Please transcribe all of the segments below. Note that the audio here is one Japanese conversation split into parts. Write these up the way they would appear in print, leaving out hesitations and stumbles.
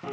こ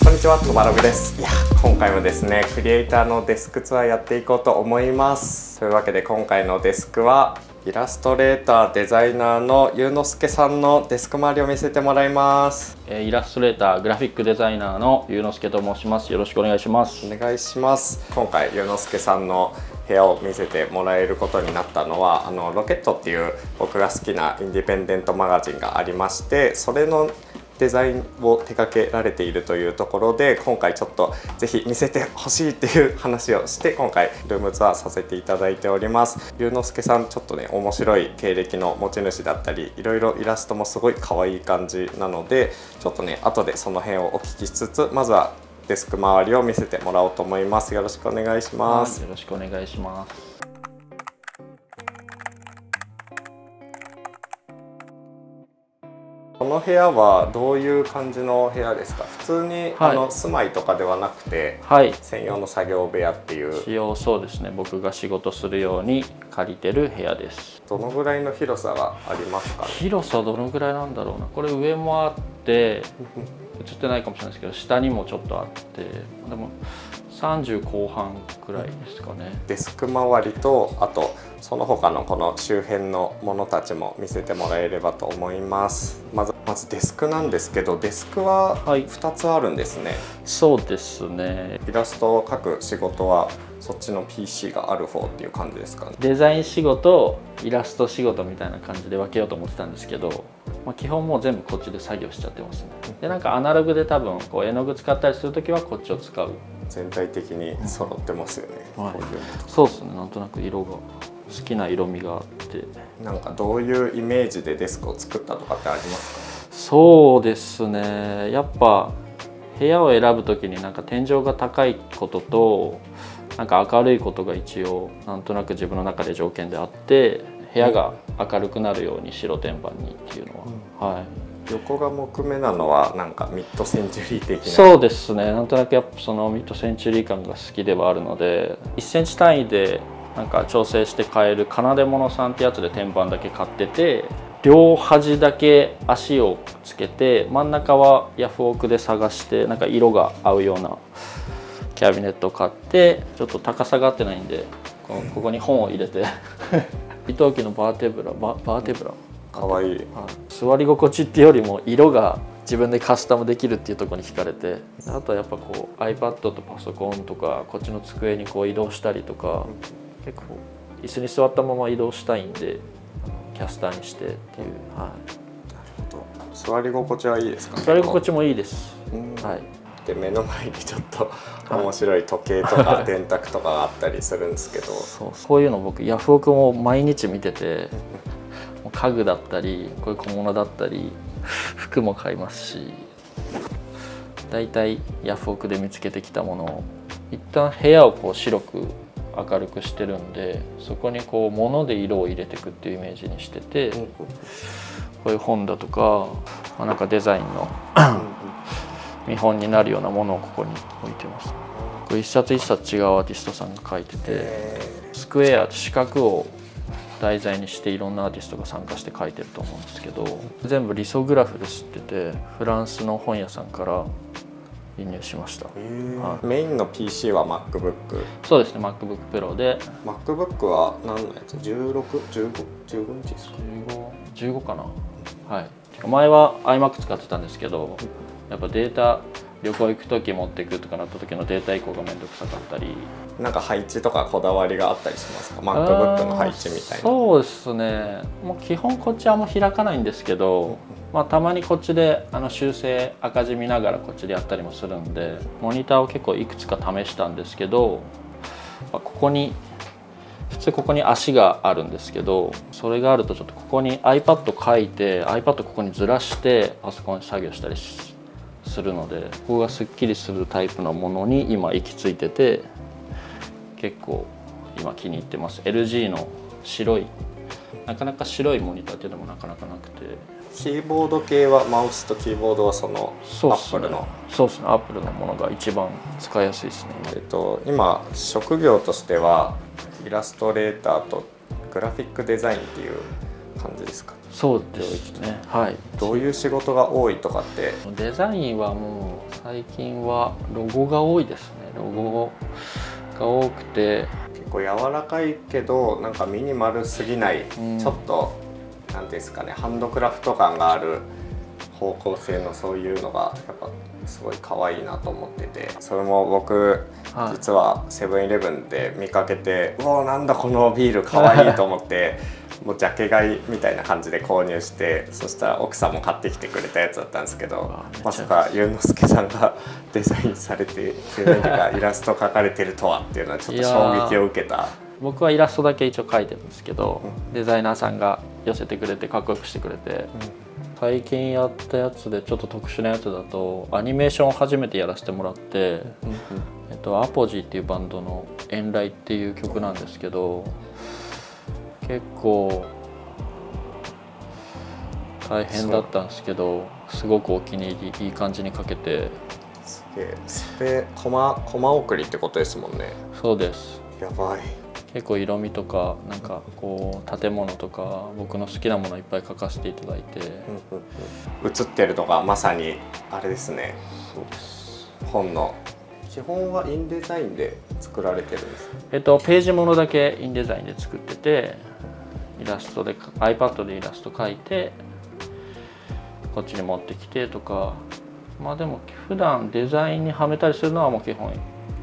んにちは、トマログです。いや、今回もですね、クリエイターのデスクツアーやっていこうと思います。というわけで今回のデスクはイラストレーターデザイナーのゆうのすけさんのデスク周りを見せてもらいます。イラストレーターグラフィックデザイナーのゆうのすけと申します。よろしくお願いします。お願いします。今回ゆうのすけさんの部屋を見せてもらえることになったのはロケットっていう僕が好きなインディペンデントマガジンがありまして、それのデザインを手掛けられているというところで、今回ちょっとぜひ見せてほしいっていう話をして今回ルームツアーさせていただいております。ゆうのすけさんちょっとね面白い経歴の持ち主だったり、いろいろイラストもすごい可愛い感じなので、ちょっとね後でその辺をお聞きしつつ、まずはデスク周りを見せてもらおうと思います。よろしくお願いします。よろしくお願いします。この部屋はどういう感じの部屋ですか？普通に、住まいとかではなくて、専用の作業部屋っていう。使用、そうですね。僕が仕事するように借りてる部屋です。どのぐらいの広さがありますかね？広さどのぐらいなんだろうな。これ上もあって映ってないかもしれないですけど、下にもちょっとあって、でも30後半くらいですかね。デスク周りと、あとその他のこの周辺のものたちも見せてもらえればと思います。まずデスクなんですけど、デスクは2つあるんですね。そうですね。イラストを描く仕事はそっちの PC がある方っていう感じですかね？デザイン仕事、イラスト仕事みたいな感じで分けようと思ってたんですけど、基本もう全部こっちで作業しちゃってますね。でなんかアナログで多分こう絵の具使ったりする時はこっちを使う。全体的に揃ってますよね。そうですね。なんとなく色が好きな色味があって。なんかどういうイメージでデスクを作ったとかってありますか？そうですね。やっぱ部屋を選ぶ時になんか天井が高いことと、なんか明るいことが一応なんとなく自分の中で条件であって、部屋が明るくなるように白天板にっていうのは、横が木目なのはなんかミッドセンチュリー的な。そうですね。なんとなくやっぱそのミッドセンチュリー感が好きではあるので、1センチ単位でなんか調整して買える奏で物さんってやつで天板だけ買ってて、両端だけ足をつけて、真ん中はヤフオクで探してなんか色が合うようなキャビネットを買って、ちょっと高さが合ってないんでここに本を入れて伊藤家のバーテブラかわいい。座り心地っていうよりも色が自分でカスタムできるっていうところに惹かれて、あとはやっぱこう iPad とパソコンとかこっちの机にこう移動したりとか、結構椅子に座ったまま移動したいんでキャスターにしてっていう。なるほど。座り心地はいいですかね？座り心地もいいです。で目の前にちょっと面白い時計とか電卓とかがあったりするんですけど、こういうの僕ヤフオクも毎日見てて、家具だったりこういう小物だったり服も買いますし、だいたいヤフオクで見つけてきたものを一旦部屋をこう白く明るくしてるんで、そこにこう物で色を入れていくっていうイメージにしてて、こういう本だとか、なんかデザインの見本になるようなものをここに置いてます。これ一冊一冊違うアーティストさんが描いてて、スクエア四角を題材にしていろんなアーティストが参加して描いてると思うんですけど、全部リソグラフで吸ってて、フランスの本屋さんから輸入しました。メインの PC は MacBook？ そうですね。 MacBook Pro で。 MacBook は何のやつ？16？15インチですか？15かな。前は iMac 使ってたんですけど、やっぱデータ旅行行く時持っていくとかなった時のデータ移行が面倒くさかったり。なんか配置とかこだわりがあったりしますか？ MacBook の配置みたいな。そうですね。もう基本こっちはあんま開かないんですけど、たまにこっちで修正赤字見ながらこっちでやったりもするんで、モニターを結構いくつか試したんですけど、ここに普通ここに足があるんですけど、それがあるとちょっとここに iPad 書いて iPad ここにずらしてパソコンで作業したりするので、ここがすっきりするタイプのものに今行き着いてて、結構今気に入ってます。 LG の白い、なかなか白いモニターっていうのもなかなかなくて、キーボード系はマウスとキーボードはそのアップルの。そうですね、アップルのものが一番使いやすいですね。今職業としてはイラストレーターとグラフィックデザインっていう感じですか？そうですね、はい。どういう仕事が多いとかって？デザインはもう最近はロゴが多いですね。ロゴが多くて、結構柔らかいけどなんかミニマルすぎない、ちょっとなんていうんですかね、ハンドクラフト感がある方向性のそういうのがやっぱすごい可愛いなと思ってて、それも僕、実はセブンイレブンで見かけて、うおなんだこのビール可愛いと思ってもうジャケ買いみたいな感じで購入して、そしたら奥さんも買ってきてくれたやつだったんですけど、まさか龍之介さんがデザインされているかイラスト描かれてるとはっていうのはちょっと衝撃を受けた。僕はイラストだけ一応描いてるんですけど、デザイナーさんが寄せてくれてかっこよくしてくれて、最近やったやつでちょっと特殊なやつだとアニメーションを初めてやらせてもらって、アポジーっていうバンドの「遠雷」っていう曲なんですけど、結構大変だったんですけど、すごくお気に入り、いい感じに描けて。すげえ。それコマ送りってことですもんね。そうです。やばい。結構色味とかなんかこう建物とか僕の好きなものいっぱい描かせていただいて、写ってるのがまさにあれですね。そうです。本の基本はインデザインで作られてるんですか？ページものだけインデザインで作ってて、イラストで iPad でイラスト描いてこっちに持ってきてとか、まあでも普段デザインにはめたりするのはもう基本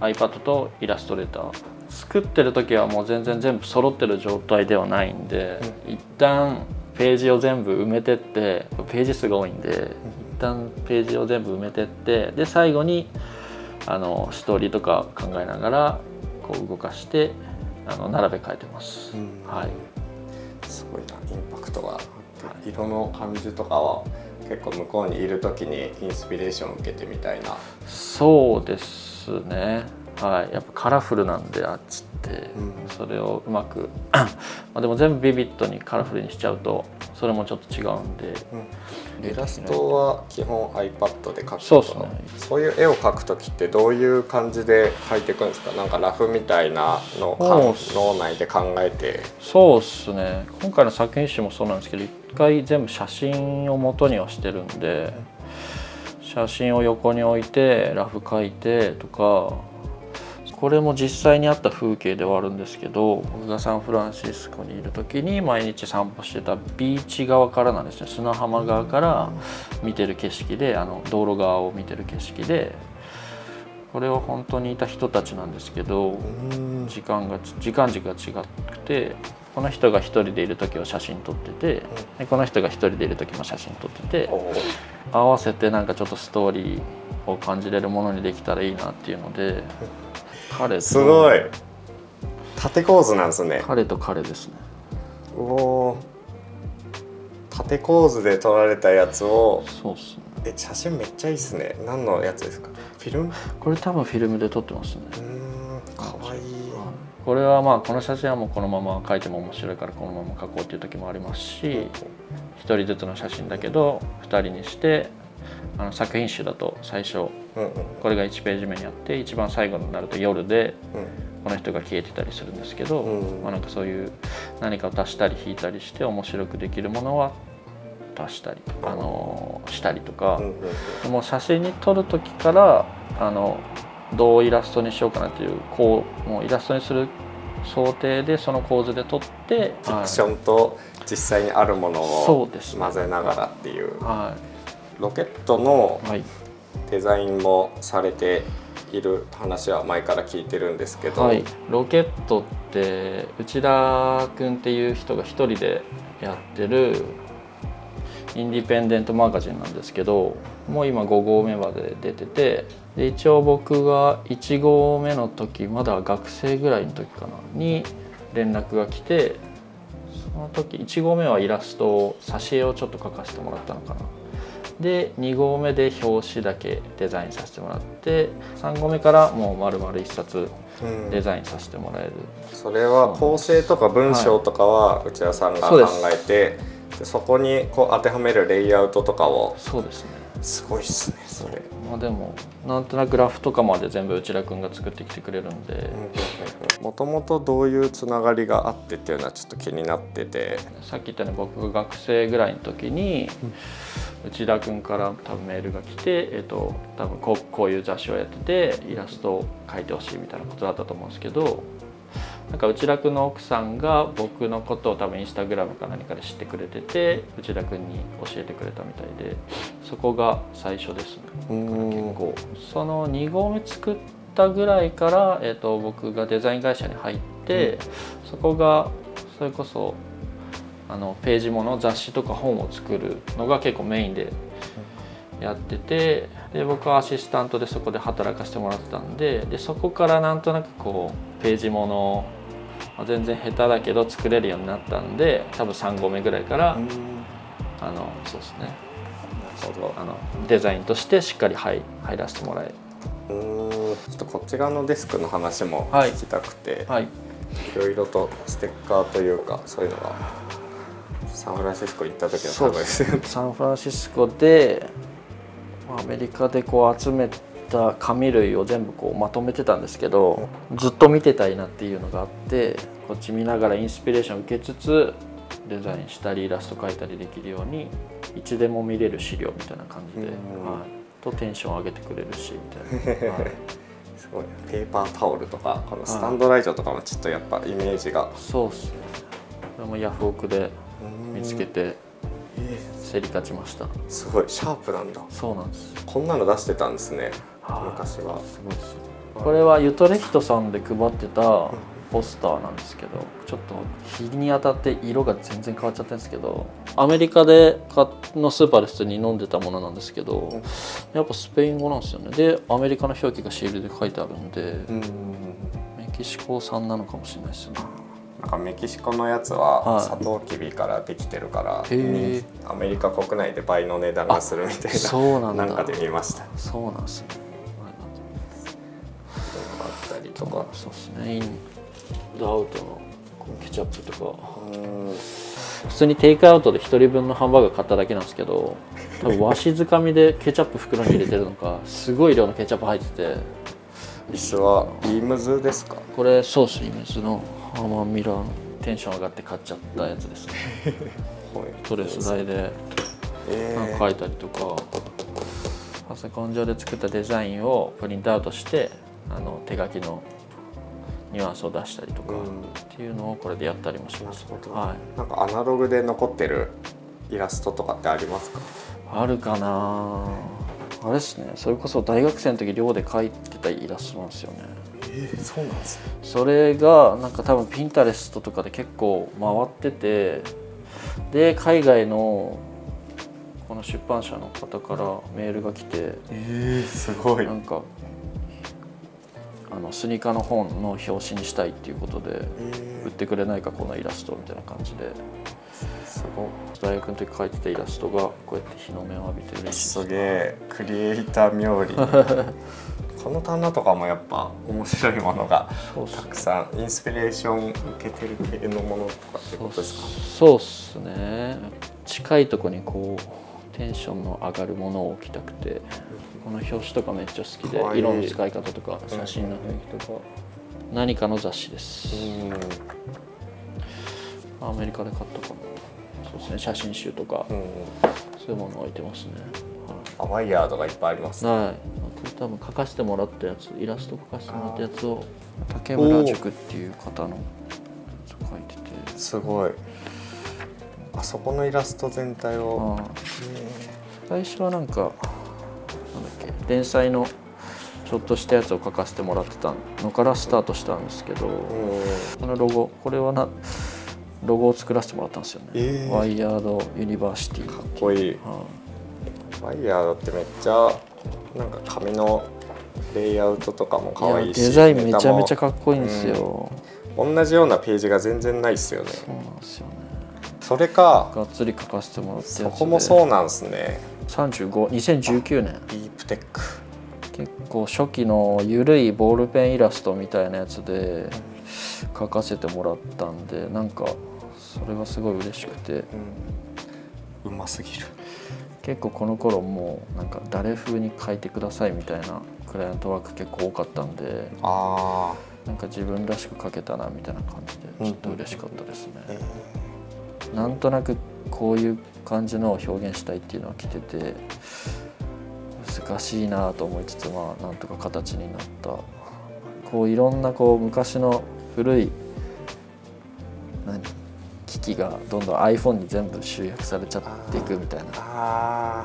iPad とイラストレーター。作ってる時はもう全部揃ってる状態ではないんで、一旦ページを全部埋めてって、ページ数が多いんで、一旦ページを全部埋めてって、で最後にストーリーとか考えながらこう動かして並べ替えてます。はい。すごいな、インパクトがあって、色の感じとかは結構向こうにいる時にインスピレーションを受けてみたいな。そうですね。はい、やっぱカラフルなんであっちって、それをうまくまあでも全部ビビッドにカラフルにしちゃうとそれもちょっと違うんで、イラストは基本 iPad で描く。そうですね。そういう絵を描く時ってどういう感じで描いていくんですか？なんかラフみたいなのを脳内で考えて。そうですね。今回の作品集もそうなんですけど、一回全部写真を元にはしてるんで、写真を横に置いてラフ描いてとか。これも実際にあった風景ではあるんですけど、僕がサンフランシスコにいる時に毎日散歩してたビーチ側からなんですね。砂浜側から見てる景色で、道路側を見てる景色で、これは本当にいた人たちなんですけど、時間軸が違くて、この人が一人でいる時は写真撮ってて、でこの人が一人でいる時も写真撮ってて、合わせてなんかちょっとストーリーを感じれるものにできたらいいなっていうので。すごい縦構図なんですね。彼と彼ですね。おお、縦構図で撮られたやつを。そうっすね。写真めっちゃいいっすね。何のやつですか？フィルム？これ多分フィルムで撮ってますね。かわいい。これはまあこの写真はもうこのまま描いても面白いからこのまま描こうっていう時もありますし、1人ずつの写真だけど2人にして、作品集だと最初これが1ページ目にあって、一番最後になると夜でこの人が消えてたりするんですけど、なんかそういう何かを足したり引いたりして面白くできるものは足したりしたりとか、もう写真に撮る時からどうイラストにしようかなっていうもうイラストにする想定でその構図で撮って、フィクションと実際にあるものを混ぜながらっていう。ロケットのデザインもされている話は前から聞いてるんですけど、はい、ロケットって内田君っていう人が一人でやってるインディペンデントマガジンなんですけど、もう今5号目まで出てて、で一応僕が1号目の時まだ学生ぐらいの時かなに連絡が来て、その時1号目はイラストを挿絵をちょっと描かせてもらったのかな。で2号目で表紙だけデザインさせてもらって、3号目からもう丸々1冊デザインさせてもらえる。それは構成とか文章とかは内田さんが考えて、でそこにこう当てはめるレイアウトとかを。そうですね。すごいっすねそれ。まあでもなんとなくグラフとかまで全部内田君が作ってきてくれるんで、もともとどういうつながりがあってっていうのはちょっと気になってて、さっき言ったように僕が学生ぐらいの時に、内田君から多分メールが来て、多分こういう雑誌をやっててイラストを描いてほしいみたいなことだったと思うんですけど、なんか内田君の奥さんが僕のことを多分インスタグラムか何かで知ってくれてて、内田君に教えてくれたみたいで、そこが最初ですね。結構その2合目作ったぐらいから、僕がデザイン会社に入って、そこがそれこそページもの雑誌とか本を作るのが結構メインでやってて、で僕はアシスタントでそこで働かせてもらってたんで、そこからなんとなくこうページもの全然下手だけど作れるようになったんで、多分3合目ぐらいからそうですね、デザインとしてしっかり入らせてもらえる。ちょっとこっち側のデスクの話も聞きたくて、いろいろとステッカーというかそういうのがサンフランシスコ行った時の多分ですよね。サンフランシスコでアメリカでこう集めた紙類を全部こうまとめてたんですけど、ずっと見てたいなっていうのがあって、こっち見ながらインスピレーション受けつつデザインしたりイラスト描いたりできるように、いつでも見れる資料みたいな感じで、とテンション上げてくれるしみたいな。すごい。ペーパータオルとかこのスタンドライトとかもちょっとやっぱイメージが。そうっすね。これもヤフオクで見つけて競り勝ちました。すごいシャープなんだ。そうなんです。こんなの出してたんですね、昔は。すごいですよ。これはユトレヒトさんで配ってたポスターなんですけど、ちょっと日に当たって色が全然変わっちゃってるんですけど、アメリカのスーパーで普通に飲んでたものなんですけど、やっぱスペイン語なんですよね。でアメリカの表記がシールで書いてあるんで、メキシコ産なのかもしれないですよね。なんかメキシコのやつはサトウキビからできてるから、アメリカ国内で倍の値段がするみたいな、なんかで見ました。そうなんですね。あったりとか、そうですね。インドアウトのケチャップとか、普通にテイクアウトで1人分のハンバーガー買っただけなんですけど、多分わしづかみでケチャップ袋に入れてるのか、すごい量のケチャップ入ってて。椅子はビームズですか？これソースビームズのハーマンミラーのテンション上がって買っちゃったやつですね。ストレス台で書いたりとか、パソコン上で作ったデザインをプリントアウトして手書きのニュアンスを出したりとかっていうのをこれでやったりもします。なんかアナログで残ってるイラストとかってありますか？あるかな。あれですね、それこそ大学生の時寮で描いてたイラストなんですよね。そうなんですね。それがなんか多分ピンタレストとかで結構回ってて、で海外のこの出版社の方からメールが来て、すごい。なんかスニーカーの本の表紙にしたいっていうことで、売ってくれないかこのイラストみたいな感じで。すごい。大学の時描いてたイラストがこうやって日の目を浴びて嬉しいです。すげえクリエイター冥利。この棚とかもやっぱ面白いものがたくさんインスピレーション受けてる系のものとかってことですか？そうっすね。近いとこにこうテンションの上がるものを置きたくて、この表紙とかめっちゃ好きで、色の使い方とか写真の雰囲気とか、何かの雑誌です。アメリカで買ったかな。そうですね、写真集とか、そういうもの置いてますね。ワイヤードがいっぱいあります。はい。多分描かせてもらったやつ、イラスト描かせてもらったやつを竹村塾っていう方のやつを描いてて。すごい。あそこのイラスト全体を。最初はなんかなんだっけ、連載のちょっとしたやつを描かせてもらってたのからスタートしたんですけど、このロゴ、これはロゴを作らせてもらったんですよね。ワイヤードユニバーシティ。かっこいい。ワイヤードってめっちゃなんか紙のレイアウトとかも可愛いし、デザインめちゃめちゃかっこいいんですよ。同じようなページが全然ないですよね。そうなんですよね。それかがっつり書かせてもらって、そこもそうなんですね。2019年。ディープテック。結構初期のゆるいボールペンイラストみたいなやつで書かせてもらったんで、なんかそれがすごい嬉しくて、うますぎる。結構この頃もうなんか誰風に描いてくださいみたいなクライアントワーク結構多かったんで、なんか自分らしく描けたなみたいな感じでちょっと嬉しかったですね。なんとなくこういう感じのを表現したいっていうのは来てて、難しいなと思いつつ、まあなんとか形になった。こういろんなこう昔の古い機器がどんどん iPhone に全部集約されちゃっていくみたいな。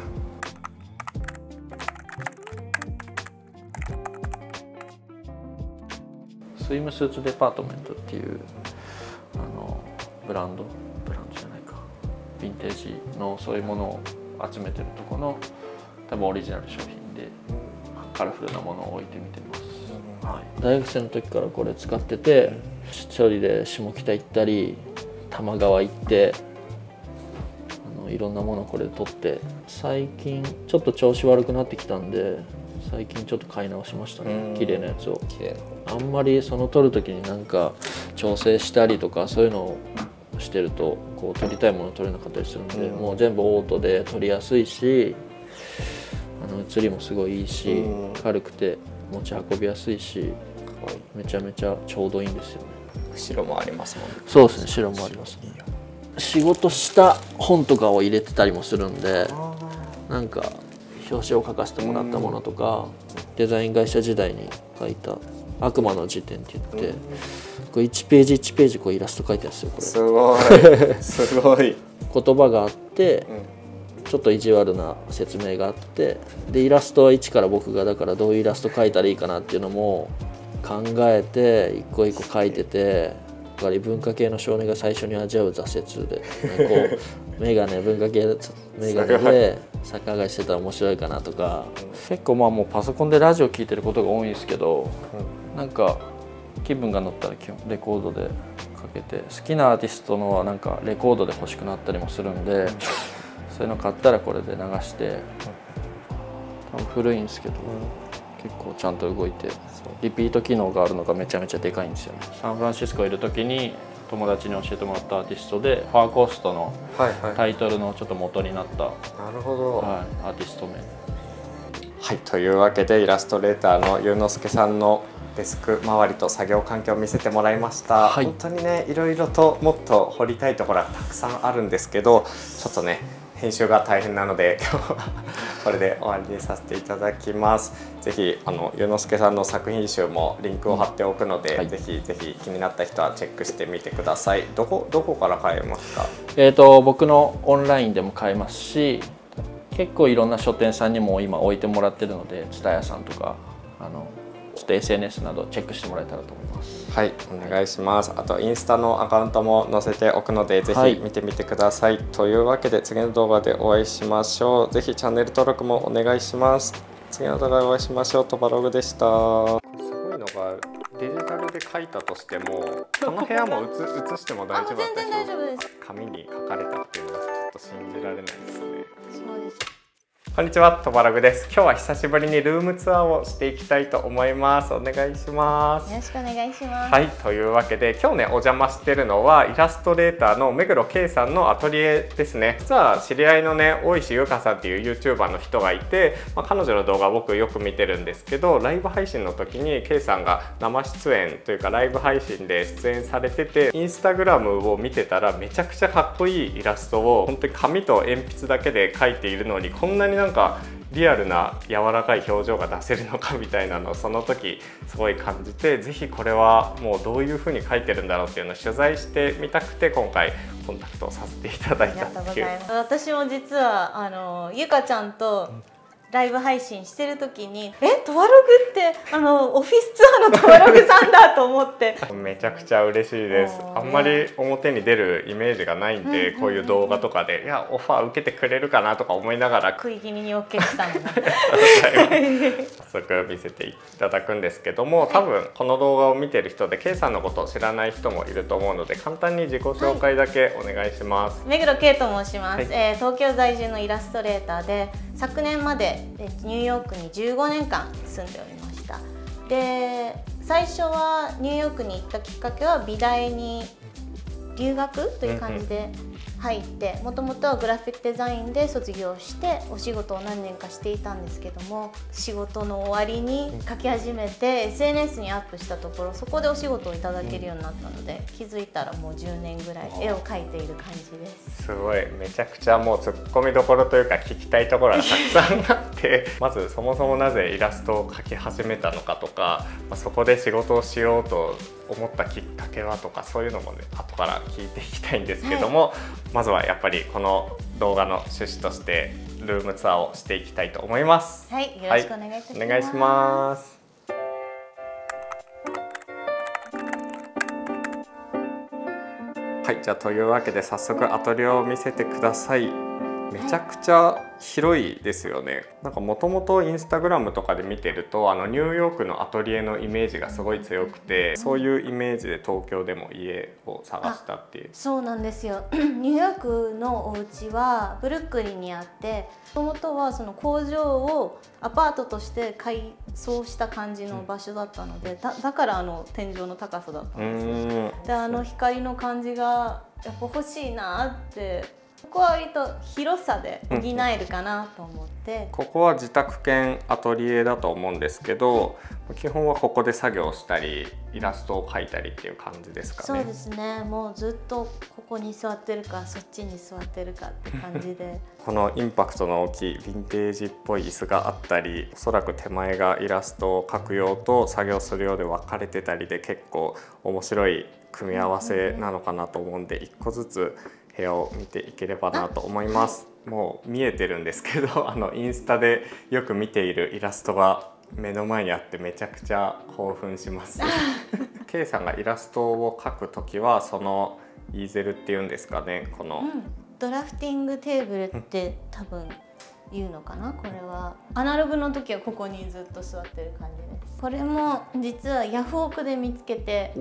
スイムスーツデパートメントっていうブランドじゃないか、ヴィンテージのそういうものを集めてるところの多分オリジナル商品でカラフルなものを置いてみてます。大学生の時からこれ使ってて、一人で下北行ったり多摩川行っていろんなものこれで撮って、最近ちょっと調子悪くなってきたんで最近ちょっと買い直しましたね、綺麗なやつを。あんまりその撮る時になんか調整したりとかそういうのをしてるとこう撮りたいもの撮れなかったりするんで、もう全部オートで撮りやすいし、写りもすごいいいし、軽くて持ち運びやすいし、めちゃめちゃちょうどいいんですよね。白もありますもんね。そうですね、白もありますね。仕事した本とかを入れてたりもするんで、なんか表紙を書かせてもらったものとか、デザイン会社時代に書いた「悪魔の辞典」って言って、これ1ページ1ページこうイラスト書いてあるんですよ。これすごいすごい言葉があって、ちょっと意地悪な説明があって、でイラストは一から僕がだからどういうイラスト描いたらいいかなっていうのも考えて一個一個描いてて、やっぱり文化系の少年が最初に味わう挫折で、こうメガネ文化系メガネで逆上がりしてたら面白いかなとか、結構まあもうパソコンでラジオ聴いてることが多いんですけど、なんか気分が乗ったら基本レコードでかけて、好きなアーティストのはなんかレコードで欲しくなったりもするんで、そういうの買ったらこれで流して、多分古いんですけど、結構ちゃんと動いて、リピート機能があるのがめちゃめちゃでかいんですよね。サンフランシスコいる時に友達に教えてもらったアーティストで、ファーコーストのタイトルのちょっと元になった、なるほど、アーティスト名。はい、というわけでイラストレーターのゆうのすけさんのデスク周りと作業環境を見せてもらいました。本当にね、いろいろともっと掘りたいところはたくさんあるんですけど、ちょっとね編集が大変なので今日はこれで終わりにさせていただきます。ぜひゆうのすけさんの作品集もリンクを貼っておくので、ぜひぜひ気になった人はチェックしてみてください。どこから買えますか？僕のオンラインでも買えますし、結構いろんな書店さんにも今置いてもらってるので、蔦屋さんとかちょっと SNS などチェックしてもらえたらと思います。はい、お願いします。あとインスタのアカウントも載せておくので、ぜひ見てみてください。というわけで次の動画でお会いしましょう。ぜひチャンネル登録もお願いします。次の動画でお会いしましょう。トバログでした。すごいのがデジタルで書いたとしても、この部屋も写しても大丈夫だったりします。全然大丈夫です。紙に書かれたっていうのはちょっと信じられないですね。そうです。こんにちは、トバログです。今日は久しぶりにルームツアーをしていきたいと思います。お願いします。よろしくお願いします。はい、というわけで今日ねお邪魔してるのはイラストレーターの目黒圭さんのアトリエですね。実は知り合いのね大石優香さんっていう YouTuber の人がいて、彼女の動画僕よく見てるんですけど、ライブ配信の時に圭さんが生出演というかライブ配信で出演されてて、インスタグラムを見てたらめちゃくちゃかっこいいイラストを本当に紙と鉛筆だけで描いているのに、こんなになんかリアルな柔らかい表情が出せるのかみたいなのをその時すごい感じて、ぜひこれはもうどういう風に描いてるんだろうっていうのを取材してみたくて、今回コンタクトさせていただいたっていう。私も実はゆかちゃんとライブ配信してる時にトバログってオフィスツアーのトバログさんだと思ってめちゃくちゃ嬉しいです。あんまり表に出るイメージがないんで、こういう動画とかでオファー受けてくれるかなとか思いながら食い気味に OK したの早速見せていただくんですけども、多分この動画を見てる人で圭さんのことを知らない人もいると思うので、簡単に自己紹介だけお願いします。目黒圭と申します。東京在住のイラストレーターで、昨年までニューヨークに15年間住んでおりました。で、最初はニューヨークに行ったきっかけは美大に留学という感じで入って、もともとはグラフィックデザインで卒業してお仕事を何年かしていたんですけども、仕事の終わりに描き始めて SNS にアップしたところ、そこでお仕事をいただけるようになったので、気づいたらもう10年ぐらい絵を描いている感じです。すごい、めちゃくちゃもうツッコミどころというか聞きたいところがたくさんあってまずそもそもなぜイラストを描き始めたのかとか、そこで仕事をしようと思ったきっかけはとか、そういうのもね後から聞いていきたいんですけども、はい、まずはやっぱりこの動画の趣旨としてルームツアーをしていきたいと思います。はい、よろしくお願いいたします。お願いします。はい、じゃあというわけで早速アトリエを見せてください。めちゃくちゃ広いですよね。なんかもともとインスタグラムとかで見てるとニューヨークのアトリエのイメージがすごい強くて、そういうイメージで東京でも家を探したっていう。そうなんですよニューヨークのお家はブルックリンにあって、もともとはその工場をアパートとして改装した感じの場所だったので、だから天井の高さだったんですよ。で光の感じがやっぱ欲しいなって。ここは割と広さで補えるかなと思って、ここは自宅兼アトリエだと思うんですけど、基本はここで作業したりイラストを描いたりっていう感じですかね。そうですね、もうずっとここに座ってるかそっちに座ってるかって感じでこのインパクトの大きいヴィンテージっぽい椅子があったり、おそらく手前がイラストを描く用と作業する用で分かれてたりで、結構面白い組み合わせなのかなと思うんで、1個ずつ部屋を見ていければなと思います。もう見えてるんですけどインスタでよく見ているイラストが目の前にあってめちゃくちゃ興奮しますK さんがイラストを描くときはそのイーゼルっていうんですかね、この、ドラフティングテーブルって多分言うのかな。これはアナログの時はここにずっと座ってる感じです。これも実はヤフオクで見つけて、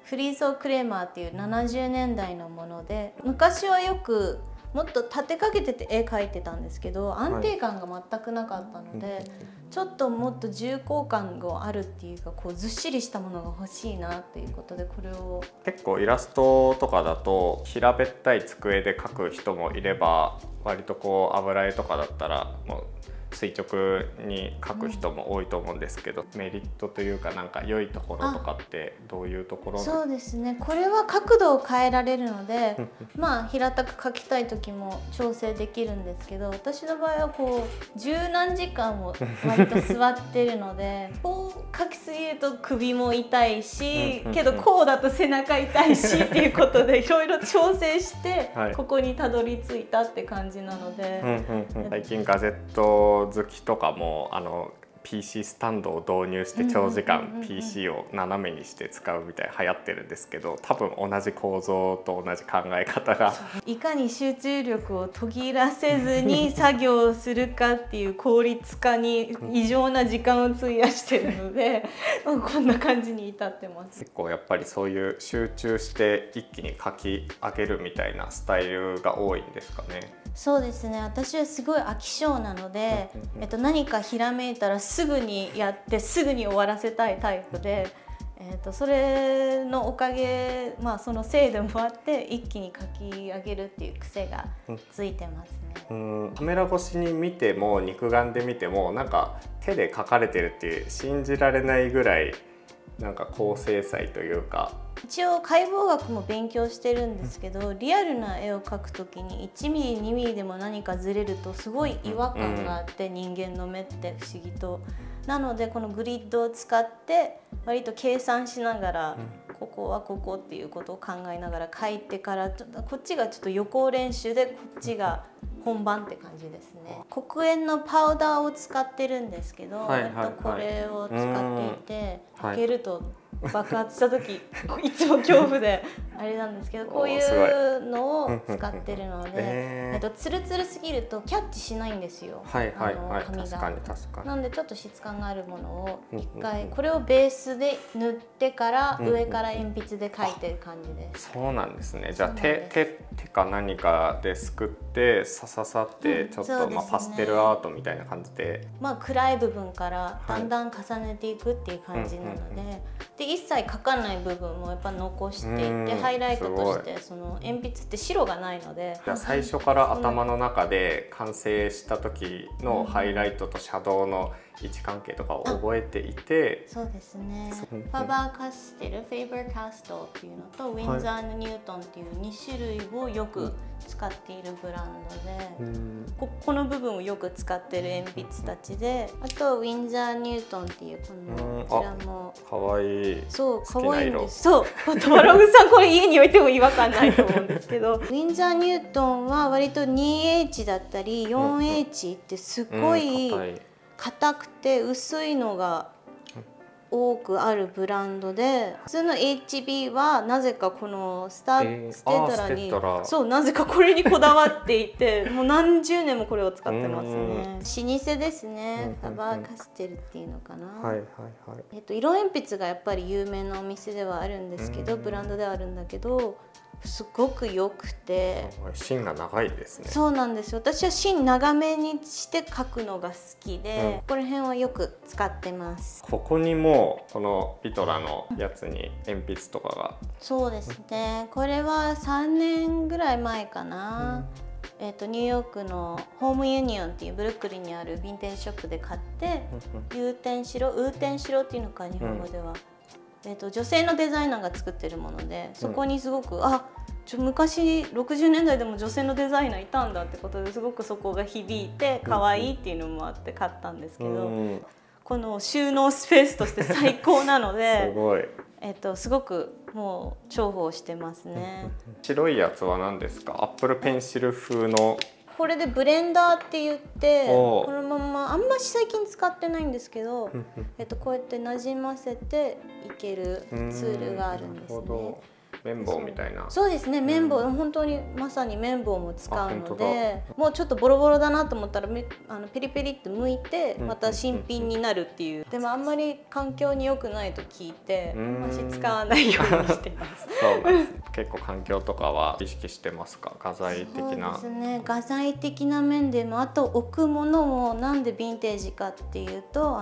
フリーソークレーマーっていう70年代のもので、昔はよくもっと立てかけてて絵描いてたんですけど、安定感が全くなかったので、ちょっともっと重厚感があるっていうか、こうずっしりしたものが欲しいなっていうことで、これを結構イラストとかだと平べったい机で描く人もいれば、割とこう油絵とかだったらもう垂直に描く人も多いと思うんですけど、メリットというかなんか良いところとかってどういうところ？そうですね、これは角度を変えられるのでまあ平たく描きたい時も調整できるんですけど、私の場合はこう十何時間も割と座ってるのでこう描きすぎると首も痛いし、けどこうだと背中痛いしっていうことでいろいろ調整してここにたどり着いたって感じなので、最近ガジェット好きとかもPC スタンドを導入して長時間 PC を斜めにして使うみたいな流行ってるんですけど、多分同じ構造と同じ考え方がいかに集中力を途切らせずに作業をするかっていう効率化に異常な時間を費やしてるのでこんな感じに至ってます。結構やっぱりそういう集中して一気に書き上げるみたいなスタイルが多いんですかね。そうですね、私はすごい飽き性なので、何かひらめいたらすぐにやってすぐに終わらせたいタイプで、それのおかげ、そのせいでもあって一気に書き上げるっていう癖がついてますね。カメラ越しに見ても肉眼で見てもなんか手で描かれてるっていう信じられないぐらいなんか高精細というか。一応解剖学も勉強してるんですけど、リアルな絵を描くときに1ミリ2ミリでも何かずれるとすごい違和感があって、人間の目って不思議と。なのでこのグリッドを使って割と計算しながら、ここはここっていうことを考えながら描いてから、こっちがちょっと予行練習でこっちが本番って感じですね。黒鉛のパウダーを使ってるんですけど、割とこれを使っていて、開けると爆発した時いつも恐怖であれなんですけど、こういうのを使ってるのでツルツルすぎるとキャッチしないんですよ、紙が。なのでちょっと質感があるものを一回これをベースで塗ってから上から鉛筆で描いてる感じです。そうなんですね。じゃあ手か何かですくってさささってちょっとパステルアートみたいな感じで、暗い部分からだんだん重ねていくっていう感じなので。で一切書かない部分もやっぱ残していて、ハイライトとしてその鉛筆って白がないので、じゃあ最初から頭の中で完成した時のハイライトとシャドウの位置関係とかを覚えていて、そうですね。ファバーカステル、フェイバーカストっていうのとウィンザー・ニュートンっていう2種類をよく使っているブランドで、この部分をよく使ってる鉛筆たちで、あとウィンザー・ニュートンっていうこちらもかわいい。そうかわいいんです。そうトマログさんこれ家に置いても違和感ないと思うんですけどウィンザー・ニュートンは割と 2H だったり 4H ってすごい硬くて薄いのが多くあるブランドで、普通の HB はなぜかこのステトラにそうなぜかこれにこだわっていてもう何十年もこれを使ってますね。老舗ですね。ファバーカステルっていうのかな。色鉛筆がやっぱり有名なお店ではあるんですけど、ブランドではあるんだけどすごく良くて、芯が長いですね。そうなんですよ。私は芯長めにして書くのが好きで、この辺はよく使ってます。ここにもこのビトラのやつに鉛筆とかが、そうですね。これは3年ぐらい前かな。ニューヨークのホームユニオンっていうブルックリンにあるヴィンテージショップで買って、ウーテンシロっていうのか日本語では。女性のデザイナーが作ってるもので、そこにすごく昔60年代でも女性のデザイナーいたんだってことですごくそこが響いて可愛いっていうのもあって買ったんですけど、この収納スペースとして最高なのですごくもう重宝してますね。白いやつは何ですか？アップルペンシル風の。これでブレンダーって言ってこのままあんまし最近使ってないんですけどこうやってなじませていけるツールがあるんですね。綿棒みたいな。そうですね。綿棒、本当にまさに綿棒も使うので、もうちょっとボロボロだなと思ったらペリペリって剥いてまた新品になるっていう。でもあんまり環境に良くないと聞いてあんまし使わないようにしてます。そうなんです。結構環境とかは意識してますか？画材的な。そうですね。画材的な面でも、あと置くものもなんでヴィンテージかっていうと、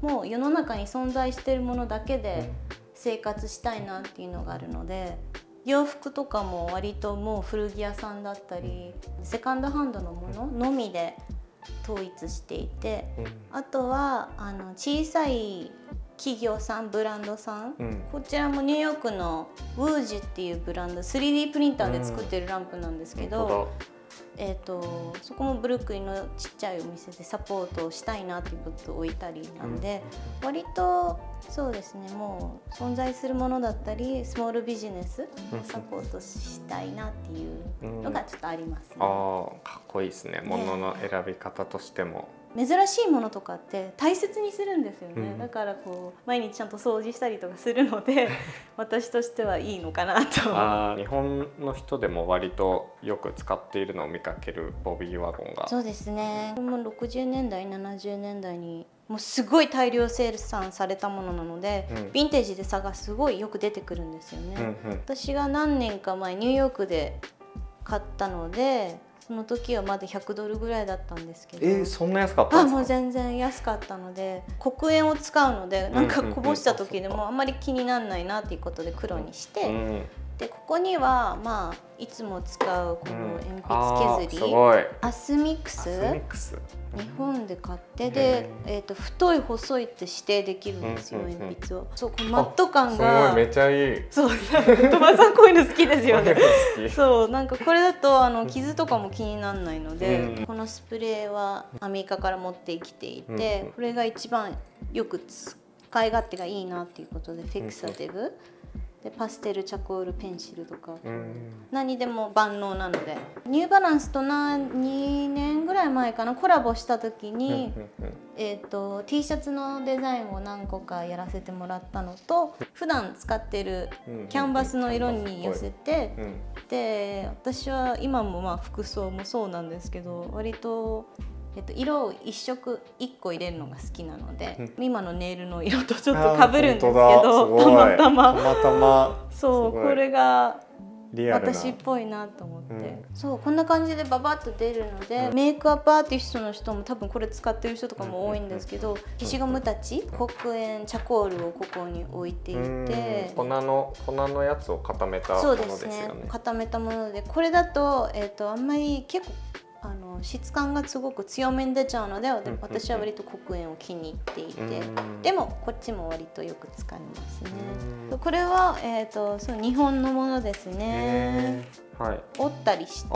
もう世の中に存在しているものだけで生活したいなっていうのがあるので、洋服とかも割ともう古着屋さんだったりセカンドハンドのもののみで統一していて、あとは小さい企業さん、ブランドさん、こちらもニューヨークのウージュっていうブランド 3D プリンターで作ってるランプなんですけど、そこもブルックリンのちっちゃいお店でサポートをしたいなっていうことを置いたりなんで、割とそうですね、もう存在するものだったりスモールビジネスをサポートしたいなっていうのがちょっとありますね。かっこいいですね。物の選び方としても。珍しいものとかって大切にするんですよね。だからこう毎日ちゃんと掃除したりとかするので私としてはいいのかなと。日本の人でも割とよく使っているのを見かけるボビーワゴンが。そうですね。もう60年代70年代にもうすごい大量生産されたものなので、ヴィンテージで差がすごいよく出てくるんですよね。私が何年か前ニューヨークで買ったので、その時はまだ$100ぐらいだったんですけど、そんな安かったんですか？もう全然安かったので、黒鉛を使うのでなんかこぼした時でもあんまり気にならないなっていうことで黒にして、でここにはまあいつも使うこの鉛筆削り、アスミックス日本で買ってで、太い細いって指定できるんですよ、鉛筆を。そう、このマット感がすごいめっちゃいい。そう、トマさんこういうの好きですよね。そう、なんかこれだと傷とかも気にならないので、このスプレーはアメリカから持ってきていて、これが一番よく使い勝手がいいなっていうことで、フィクサティブでパステルチャコールペンシルとか何でも万能なので、ニューバランスと2年ぐらい前かなコラボした時にT シャツのデザインを何個かやらせてもらったのと、普段使ってるキャンバスの色に寄せて、で私は今もまあ服装もそうなんですけど、割と色を一色1個入れるのが好きなので、今のネイルの色とちょっと被るんですけど、たまたまそうこれがリアルな私っぽいなと思って、うん、そうこんな感じでババッと出るので、メイクアップアーティストの人も多分これ使ってる人とかも多いんですけど、消しゴムたち黒鉛チャコールをここに置いていて、粉のやつを固めたものですよね。そうですね、固めたもので、これだと、あんまり結構質感がすごく強めに出ちゃうので、私は割と黒鉛を気に入っていて、でもこっちも割とよく使いますね。これは、その日本のものですね。はい、折ったりして、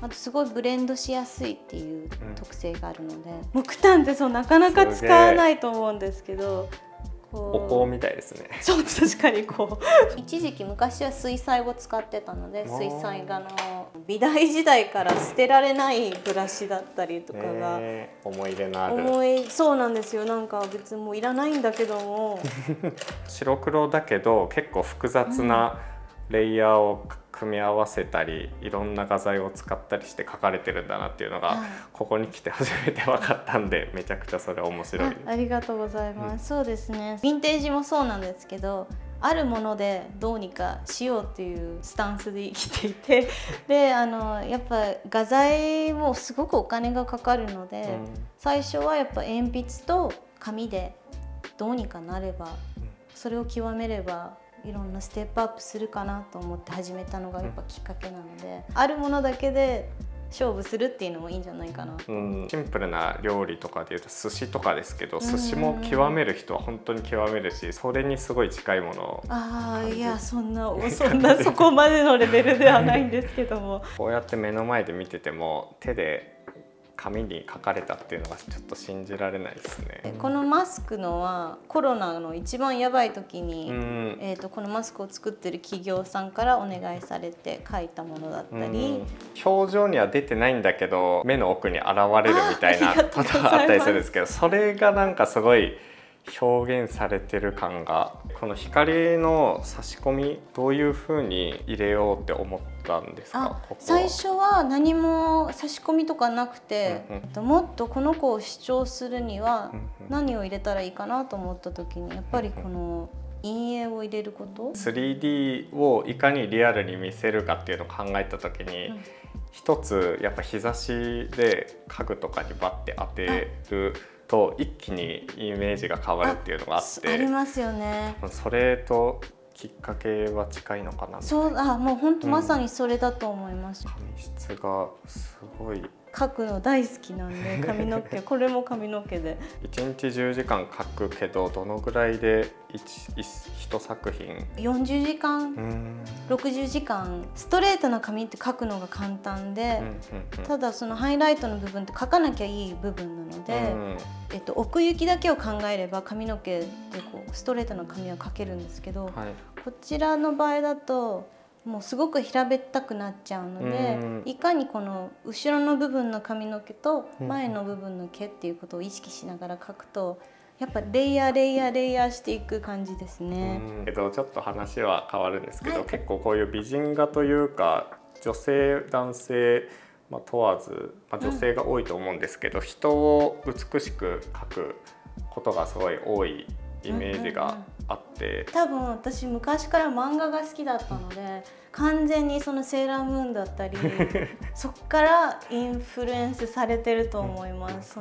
あとすごいブレンドしやすいっていう特性があるので、木炭ってそうなかなか使わないと思うんですけど、お香みたいですね。そう、確かにこう一時期昔は水彩を使ってたので、水彩画の美大時代から捨てられないブラシだったりとかが、思い入れのある、そうなんですよ。なんか別にもういらないんだけども白黒だけど結構複雑なレイヤーを組み合わせたり、いろんな画材を使ったりして描かれてるんだなっていうのが、ここに来て初めて分かったんで、めちゃくちゃそれ面白い。ありがとうございます。そうですね、ヴィンテージもそうなんですけど、あるものでどうにかしようっていうスタンスで生きていてでやっぱ画材もすごくお金がかかるので、最初はやっぱ鉛筆と紙でどうにかなれば、それを極めればいろんなステップアップするかなと思って始めたのがやっぱきっかけなので、あるものだけで勝負するっていうのもいいんじゃないかな。シンプルな料理とかでいうと寿司とかですけど、寿司も極める人は本当に極めるし、それにすごい近いものをいやそんなそこまでのレベルではないんですけどもこうやって目の前で見てても手で紙に書かれたっていうのがちょっと信じられないですね。このマスクのはコロナの一番やばい時に、このマスクを作ってる企業さんからお願いされて書いたものだったり、表情には出てないんだけど目の奥に現れるみたいなことがあったりするんですけど、それがなんかすごい表現されてる感が、この光の差し込みどういう風に入れようって思ったんですか？最初は何も差し込みとかなくて、もっとこの子を主張するには何を入れたらいいかなと思った時に、やっぱりこの陰影を入れること、 3D をいかにリアルに見せるかっていうのを考えた時に、一つやっぱ日差しで家具とかにバッて当てると一気にイメージが変わるっていうのがあって、ありますよね。それときっかけは近いのかな。そう、もう本当まさにそれだと思います。髪質がすごい描くの大好きなんで、髪の毛これも髪の毛で1日10時間描くけど、どのぐらいで1作品40時間60時間。ストレートな髪って描くのが簡単で、ただそのハイライトの部分って描かなきゃいい部分なので、奥行きだけを考えれば髪の毛でこうストレートな髪は描けるんですけど、こちらの場合だともうすごく平べったくなっちゃうので、いかにこの後ろの部分の髪の毛と前の部分の毛っていうことを意識しながら描くと、やっぱレイヤーしていく感じですね。ちょっと話は変わるんですけど、結構こういう美人画というか女性男性、問わず、女性が多いと思うんですけど、人を美しく描くことがすごい多いイメージがあって、多分私昔から漫画が好きだったので、完全にそのセーラームーンだったりそっからインフルエンスされてると思います。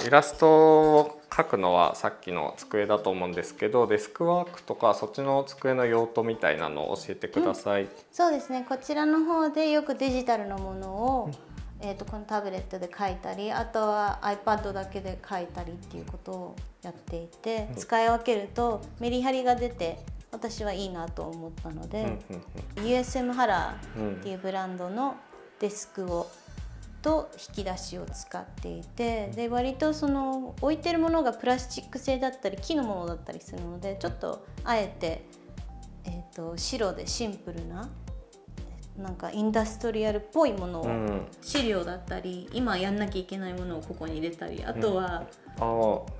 イラストを描くのはさっきの机だと思うんですけど、デスクワークとかそっちの机の用途みたいなのを教えてください。そうですね、こちらの方でよくデジタルのものをこのタブレットで書いたり、あとは iPad だけで書いたりっていうことをやっていて、使い分けるとメリハリが出て私はいいなと思ったので、USM ハラーっていうブランドのデスクをと引き出しを使っていて、で割とその置いてるものがプラスチック製だったり木のものだったりするので、ちょっとあえて、白でシンプルななんかインダストリアルっぽいものを、資料だったり今やんなきゃいけないものをここに入れたり、あとは、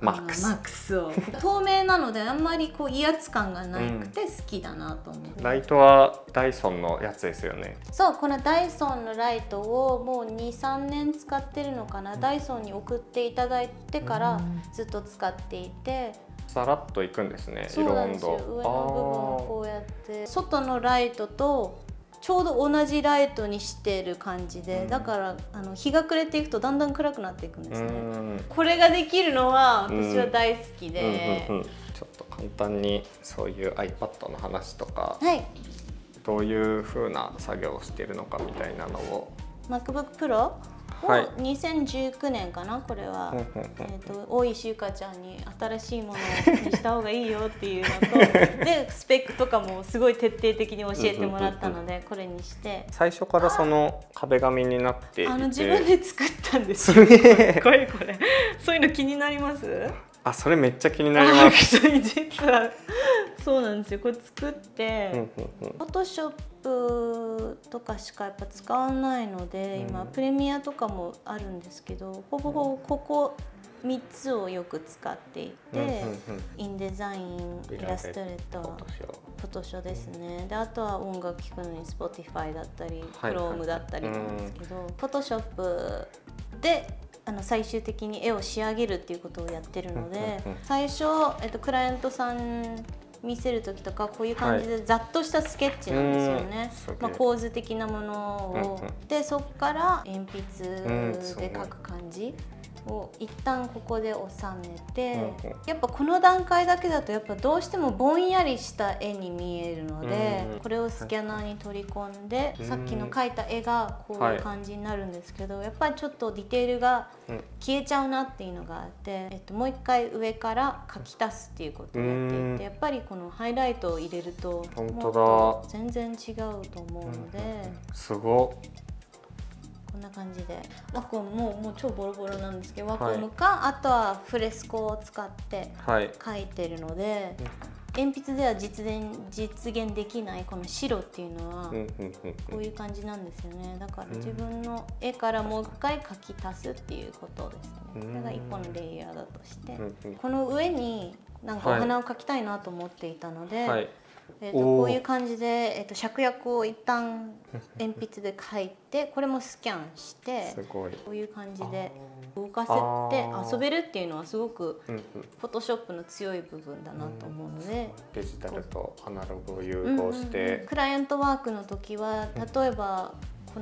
マックスを透明なのであんまりこう威圧感がなくて好きだなと思って、ライトはダイソンのやつですよね。そう、このダイソンのライトをもう 2,3 年使ってるのかな、ダイソンに送っていただいてからずっと使っていて、さらっといくんですね、そう色温なんですよ。度。上の部分をこうやって外のライトとちょうど同じライトにしてる感じで、だから日が暮れていくとだんだん暗くなっていくんですね。これができるのは私は大好きで、ちょっと簡単にそういう iPad の話とか、はい、どういう風な作業をしているのかみたいなのを。 MacBook Pro をはい2019年かな、これは、大石ゆかちゃんに新しいものにした方がいいよっていうのとでスペックとかもすごい徹底的に教えてもらったのでこれにして、最初からその壁紙になっていて、自分で作ったんですよ。すげえ。これそういうの気になります？あ、それめっちゃ気になります。実はそうなんですよ。これ作ってPhotoshopとかしかやっぱ使わないので、今プレミアとかもあるんですけど、ほぼほぼここ3つをよく使っていて、インデザイン、イラストレーター、フォトショーですね。であとは音楽聴くのに Spotify だったり Chrome だったりなんですけど、Photoshop で最終的に絵を仕上げるっていうことをやってるので、最初、クライアントさん見せる時とかこういう感じでざっとしたスケッチなんですよね。構図的なものを、でそこから鉛筆で描く感じを一旦ここで収めて、やっぱこの段階だけだとやっぱどうしてもぼんやりした絵に見えるので、これをスキャナーに取り込んで、さっきの描いた絵がこういう感じになるんですけど、やっぱりちょっとディテールが消えちゃうなっていうのがあって、もう一回上から描き足すっていうことをやっていて、やっぱりこのハイライトを入れるともっと全然違うと思うので、すごっ。こんな感じでワコムもう超ボロボロなんですけど、ワコムか、あとはフレスコを使って描いてるので、鉛筆では実現できないこの白っていうのはこういう感じなんですよね。だから自分の絵からもう一回描き足すっていうことですね。これが一個のレイヤーだとして、この上になんかお花を描きたいなと思っていたので、こういう感じで、芍薬を一旦鉛筆で描いて、これもスキャンして、こういう感じで動かせて遊べるっていうのはすごくフォトショップの強い部分だなと思うので、デジタルとアナログを融合して、クライアントワークの時は例えばこ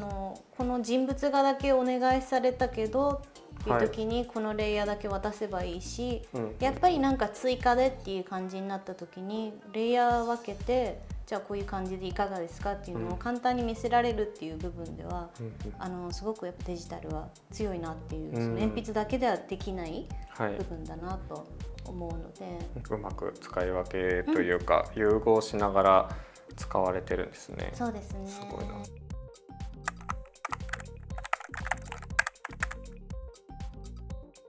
の人物画だけお願いされたけどっていう時にこのレイヤーだけ渡せばいいし、やっぱりなんか追加でっていう感じになった時にレイヤー分けて、じゃあこういう感じでいかがですかっていうのを簡単に見せられるっていう部分では、すごくやっぱデジタルは強いなっていう、その鉛筆だけではできない部分だなと思うので、うまく使い分けというか、融合しながら使われてるんですね。そうですね。すごいな。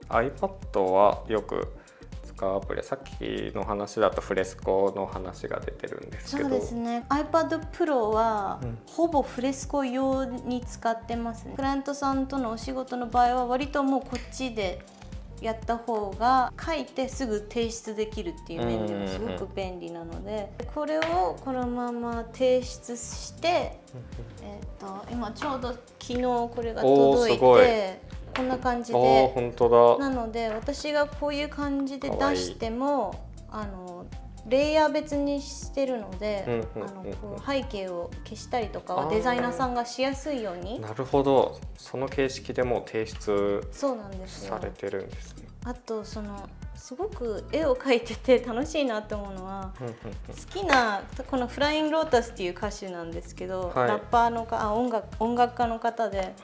iPad はよく使うアプリ、さっきの話だとフレスコの話が出てるんですけど、そうですね。iPad Pro はほぼフレスコ用に使ってますね。クライアントさんとのお仕事の場合は割ともうこっちでやった方が書いてすぐ提出できるっていう面ではすごく便利なので、これをこのまま提出して、今ちょうど昨日これが届いて。こんな感じで、本当だ。なので私がこういう感じで出してもレイヤー別にしてるので、こう背景を消したりとかはデザイナーさんがしやすいように。なるほど、その形式でもう提出されてるんですね。あとすごく絵を描いてて楽しいなって思うのは、好きなこのフライングロータスっていう歌手なんですけど、ラッパーの音楽家の方で。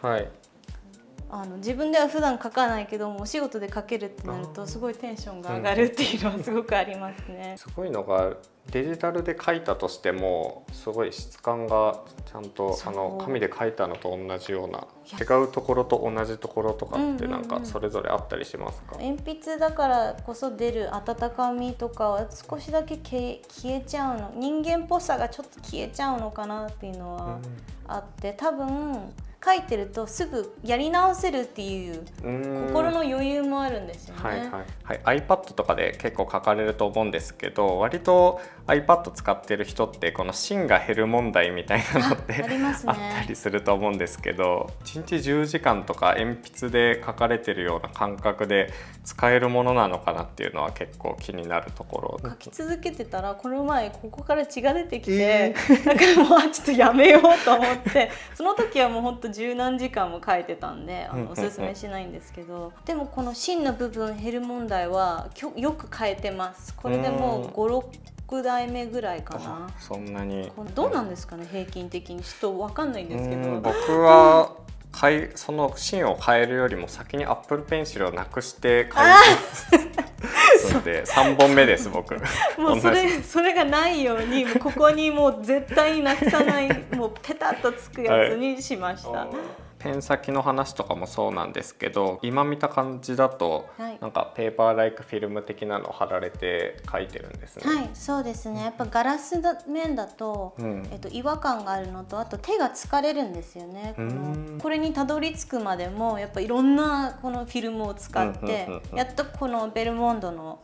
自分では普段描かないけどもお仕事で描けるってなるとすごいテンションが上がるっていうのはすごくありますね。すごいのがデジタルで描いたとしてもすごい質感がちゃんと紙で描いたのと同じような、違うところと同じところとかってなんかそれぞれあったりしますか？鉛筆だからこそ出る温かみとかは少しだけ消えちゃうの、人間っぽさがちょっと消えちゃうのかなっていうのはあって、多分書いてるとすぐやり直せるっていう心の余裕もあるんですよね。iPad とかで結構書かれると思うんですけど、割と iPad 使ってる人ってこの芯が減る問題みたいなのってあったりすると思うんですけど、1日10時間とか鉛筆で書かれてるような感覚で使えるものなのかなっていうのは結構気になるところ。書き続けてたらこの前ここから血が出てきて、だからもうちょっとやめようと思ってその時はもうほんと十何時間も書いてたんでおすすめしないんですけど、でもこの芯の部分減る問題はよく変えてます。これでもう5、6代目ぐらいかな。そんなにどうなんですかね、平均的に。ちょっと分かんないんですけど。僕はその芯を変えるよりも先にアップルペンシルをなくして変えてそうで3本目です僕。もうそれがないようにここにもう絶対になくさないもうペタッとつくやつにしました。ペン先の話とかもそうなんですけど、今見た感じだと、なんかペーパーライクフィルム的なの貼られて書いてるんですね。はい、そうですね。やっぱガラス面だと、違和感があるのと、あと手が疲れるんですよね。これにたどり着くまでもやっぱいろんなこのフィルムを使ってやっとこのベルモンドの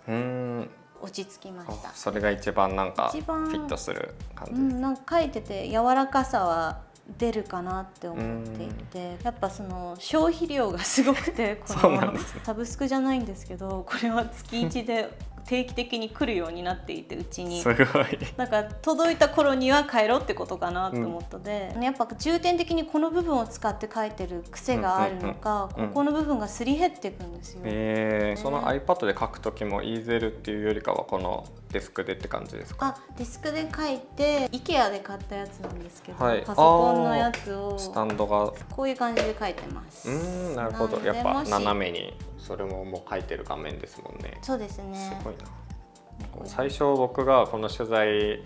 落ち着きました。それが一番なんかフィットする感じです。なんか書いてて柔らかさは出るかなって思っていて、やっぱその消費量がすごくて、このサブスクじゃないんですけど、これは月1で定期的に来るようになっていて、うちにすごいなんか届いた頃には帰ろうってことかなと思ったので、やっぱ重点的にこの部分を使って書いてる癖があるのか、ここの部分がすり減っていくんですよ。その iPad で書く時もイーゼルっていうよりかはこのデスクでって感じですか？デスクで書いて IKEA で買ったやつなんですけど、パソコンのやつをスタンドがこういう感じで書いてます。なるほど。やっぱ斜めにそれももう書いてる画面ですもんね。そうですね。すごいな。最初僕がこの取材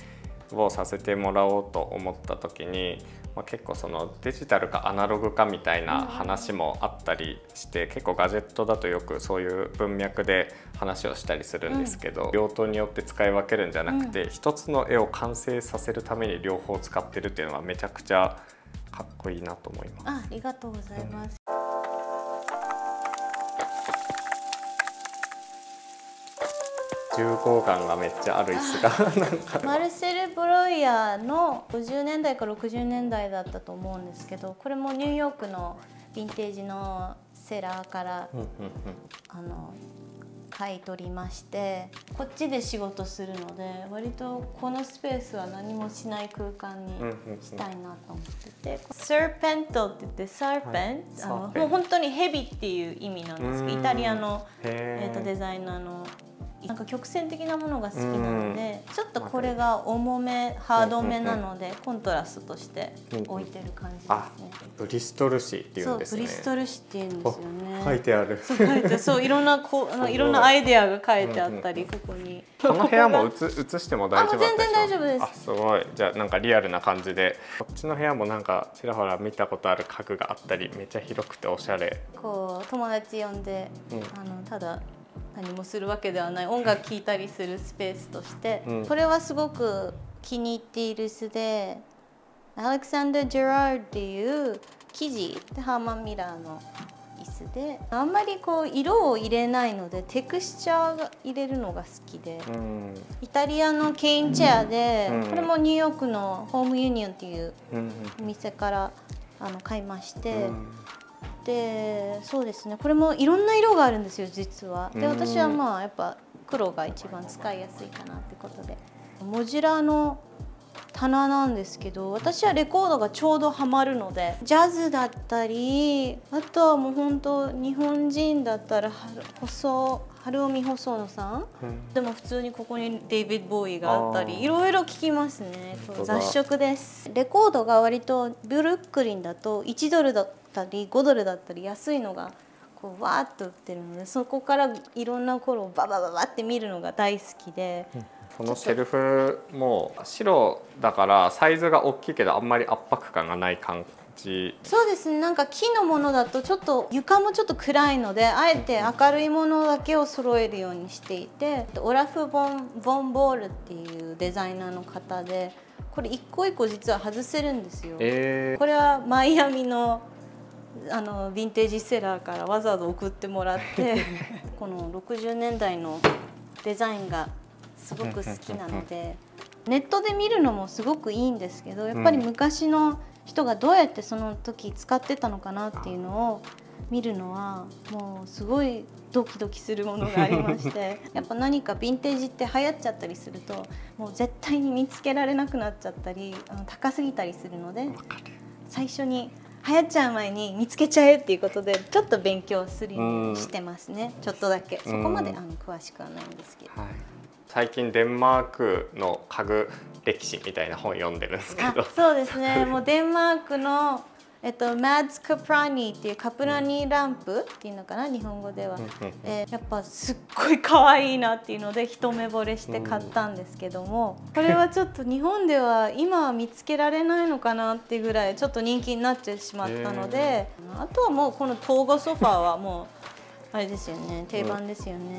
をさせてもらおうと思った時に、結構そのデジタルかアナログかみたいな話もあったりして、結構ガジェットだとよくそういう文脈で話をしたりするんですけど、用途によって使い分けるんじゃなくて、一つの絵を完成させるために両方使ってるっていうのはめちゃくちゃかっこいいなと思います。ありがとうございます。重厚感がめっちゃある椅子がなんかマルセル・ブロイヤーの50年代か60年代だったと思うんですけど、これもニューヨークのヴィンテージのセラーから買い取りまして、こっちで仕事するので割とこのスペースは何もしない空間にしたいなと思ってて、サーペントって言って、サーペン、もう本当にヘビっていう意味なんですけど、イタリアのデザイナーのなんか曲線的なものが好きなので、ちょっとこれが重めハードめなのでコントラストとして置いてる感じですね。ブリストル紙っていうんですね。そう、ブリストル紙っていうんですよね。書いてある。そういろんなアイデアが書いてあったり、ここに。この部屋も映しても大丈夫だったでしょ？全然大丈夫です。すごい。じゃあなんかリアルな感じで、こっちの部屋もなんかちらほら見たことある家具があったり、めっちゃ広くておしゃれ。こう友達呼んで、ただ何もするわけではない、音楽聴いたりするスペースとして、これはすごく気に入っている椅子で、アレクサンダー・ジェラードっていう生地でハーマン・ミラーの椅子で、あんまりこう色を入れないのでテクスチャーが入れるのが好きで、イタリアのケインチェアで、これもニューヨークのホームユニオンっていうお店から買いまして。でそうですね、これもいろんな色があるんですよ実は。で私はやっぱ黒が一番使いやすいかなってことで、モジュラーの棚なんですけど、私はレコードがちょうどハマるので、ジャズだったり、あとはもう本当日本人だったら春尾美細野さん、でも普通にここにデイビッド・ボーイがあったり、いろいろ聞きますね。雑食です。レコードが割とブルックリンだと1ドルだったり5ドルだったり安いのがこうわーっと売ってるので、そこからいろんな頃をババババって見るのが大好きで、このシェルフも白だからサイズが大きいけどあんまり圧迫感がない感じ。そうですね、なんか木のものだとちょっと床もちょっと暗いので、あえて明るいものだけを揃えるようにしていて、オラフ・ボンボールっていうデザイナーの方で、これ一個一個実は外せるんですよ。これはマイアミのヴィンテージセラーからわざわざ送ってもらってこの60年代のデザインがすごく好きなので、ネットで見るのもすごくいいんですけど、やっぱり昔の人がどうやってその時使ってたのかなっていうのを見るのはもうすごいドキドキするものがありましてやっぱ何かヴィンテージって流行っちゃったりするともう絶対に見つけられなくなっちゃったり高すぎたりするので最初に流行っちゃう前に見つけちゃえっていうことでちょっと勉強するようにしてますね。ちょっとだけそこまで詳しくはないんですけど、はい、最近デンマークの家具歴史みたいな本読んでるんですけど、そうですね、もうデンマークのマッツ・カプラニっていうカプラニランプっていうのかな日本語では、やっぱすっごい可愛いなっていうので一目惚れして買ったんですけども、これはちょっと日本では今は見つけられないのかなっていうぐらいちょっと人気になってしまったので、あとはもうこの東郷ソファーはもうあれですよね、定番ですよね。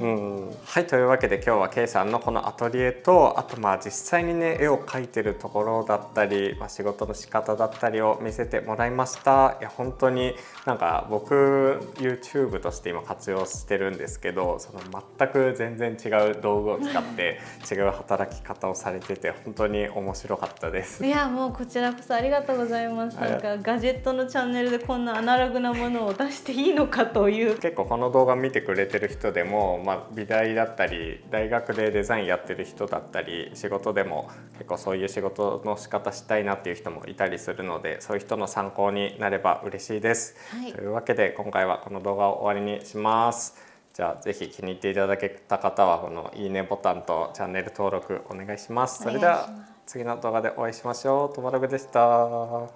はい、というわけで今日は K さんのこのアトリエと、あと実際にね絵を描いてるところだったり、仕事の仕方だったりを見せてもらいました。いや本当になんか僕 YouTube として今活用してるんですけど、その全く全然違う道具を使って違う働き方をされてて本当に面白かったです。いやもうこちらこそありがとうございます。なんかガジェットのチャンネルでこんなアナログなものを出していいのかという、結構この動画見てくれてる人でも、美大だったり大学でデザインやってる人だったり仕事でも結構そういう仕事の仕方したいなっていう人もいたりするので、そういう人の参考になれば嬉しいです、はい、というわけで今回はこの動画を終わりにします。じゃあぜひ気に入っていただけた方はこのいいねボタンとチャンネル登録お願いします。それでは次の動画でお会いしましょう。とまろぐでした。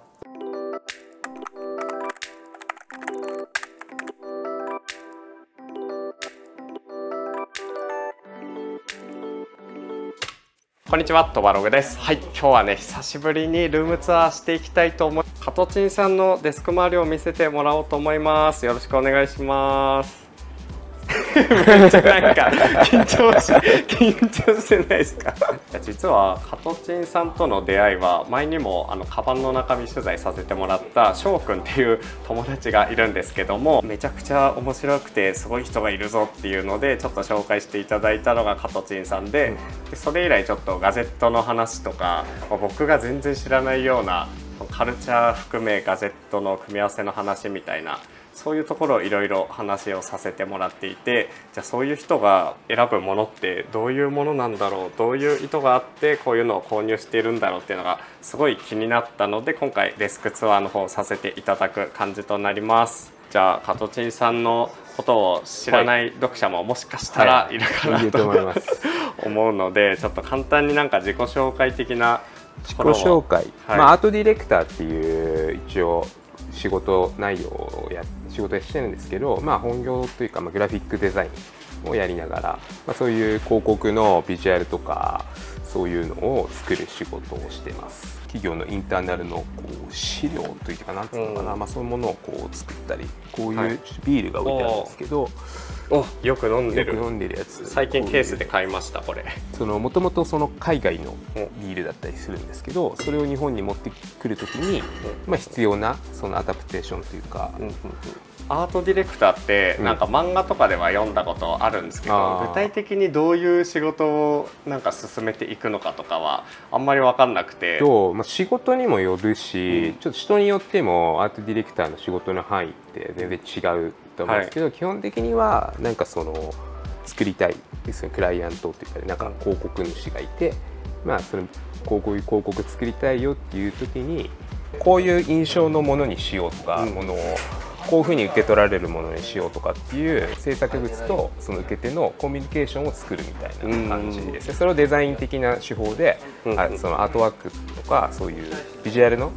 こんにちは、とばログです。はい、今日はね久しぶりにルームツアーしていきたいと思います。カトチンさんのデスク周りを見せてもらおうと思います。よろしくお願いします。めっちゃなんか緊張してないですか？実はカトチンさんとの出会いは前にもカバンの中身取材させてもらった翔くんっていう友達がいるんですけども、めちゃくちゃ面白くてすごい人がいるぞっていうのでちょっと紹介していただいたのがカトチンさんで、それ以来ちょっとガジェットの話とか僕が全然知らないようなカルチャー含めガジェットの組み合わせの話みたいな、そういうところをいろいろ話をさせてもらっていて、じゃあそういう人が選ぶものってどういうものなんだろう、どういう意図があってこういうのを購入しているんだろうっていうのがすごい気になったので、今回デスクツアーの方をさせていただく感じとなります。じゃあカトチンさんのことを知らない読者ももしかしたらいるかなと思うので、ちょっと簡単になんか自己紹介的な自己紹介、アートディレクターっていう一応仕事内容を仕事してるんですけど、本業というか、グラフィックデザインをやりながら、そういう広告のビジュアルとかそういうのを作る仕事をしてます。企業のインターナルの資料というかなんていうのかな、そういうものを作ったり、こういうビールが置いてあるんですけど、よく飲んでるやつ、最近ケースで買いました。これもともと海外のビールだったりするんですけど、それを日本に持ってくるときに、必要なそのアダプテーションというか、アートディレクターってなんか漫画とかでは読んだことあるんですけど、具体的にどういう仕事をなんか進めていくのかとかはあんまり分かんなくて、仕事にもよるし、ちょっと人によってもアートディレクターの仕事の範囲って全然違うと思うんですけど、基本的にはなんか作りたいですね、クライアントっていうか、なんか広告主がいて、それこういう広告作りたいよっていう時に、こういう印象のものにしようとか、ものをこういうふうに受け取られるものにしようとかっていう制作物とその受け手のコミュニケーションを作るみたいな感じですね。それをデザイン的な手法で、そのアートワークとかそういうビジュアルの、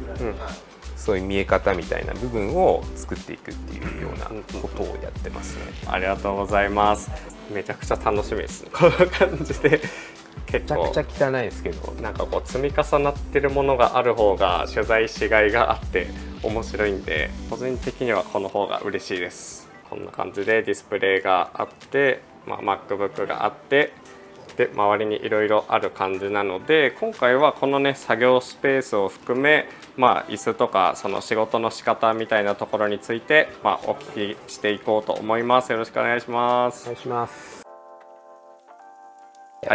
そういう見え方みたいな部分を作っていくっていうようなことをやってますね。ありがとうございます。めちゃくちゃ楽しみですね。この感じで結構めちゃくちゃ汚いですけど、なんか積み重なってるものがある方が取材しがいがあって面白いんで、個人的にはこの方が嬉しいです。こんな感じでディスプレイがあって、MacBook があって、で周りにいろいろある感じなので、今回はこのね作業スペースを含め、椅子とかその仕事の仕方みたいなところについて、お聞きしていこうと思います。よろしくお願いします。お願いします。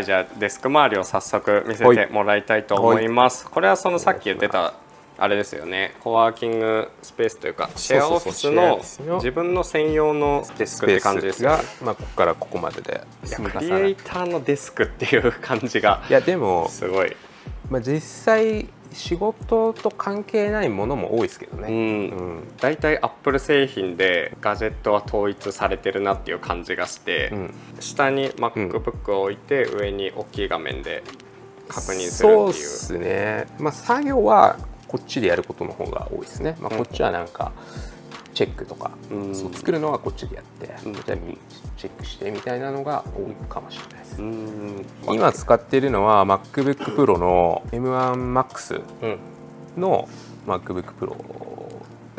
じゃあデスク周りを早速見せてもらいたいと思います。これはそのさっき言ってたあれですよね、コワーキングスペースというかシェアオフィスの自分の専用のデスクって感じですよね。まあここからここまででクリエイターのデスクっていう感じがいやでもすごい、まあ、実際仕事と関係ないものも多いですけどね。だいたいアップル製品でガジェットは統一されてるなっていう感じがして、下に MacBook を置いて上に大きい画面で確認するっていう。そうですね、まあ、作業はこっちでやることの方が多いですね。まあ、こっちはなんかチェックとか、そう作るのはこっちでやって、じゃあチェックしてみたいなのが多いかもしれないです。今使っているのは MacBook Pro の M1Max の MacBook Pro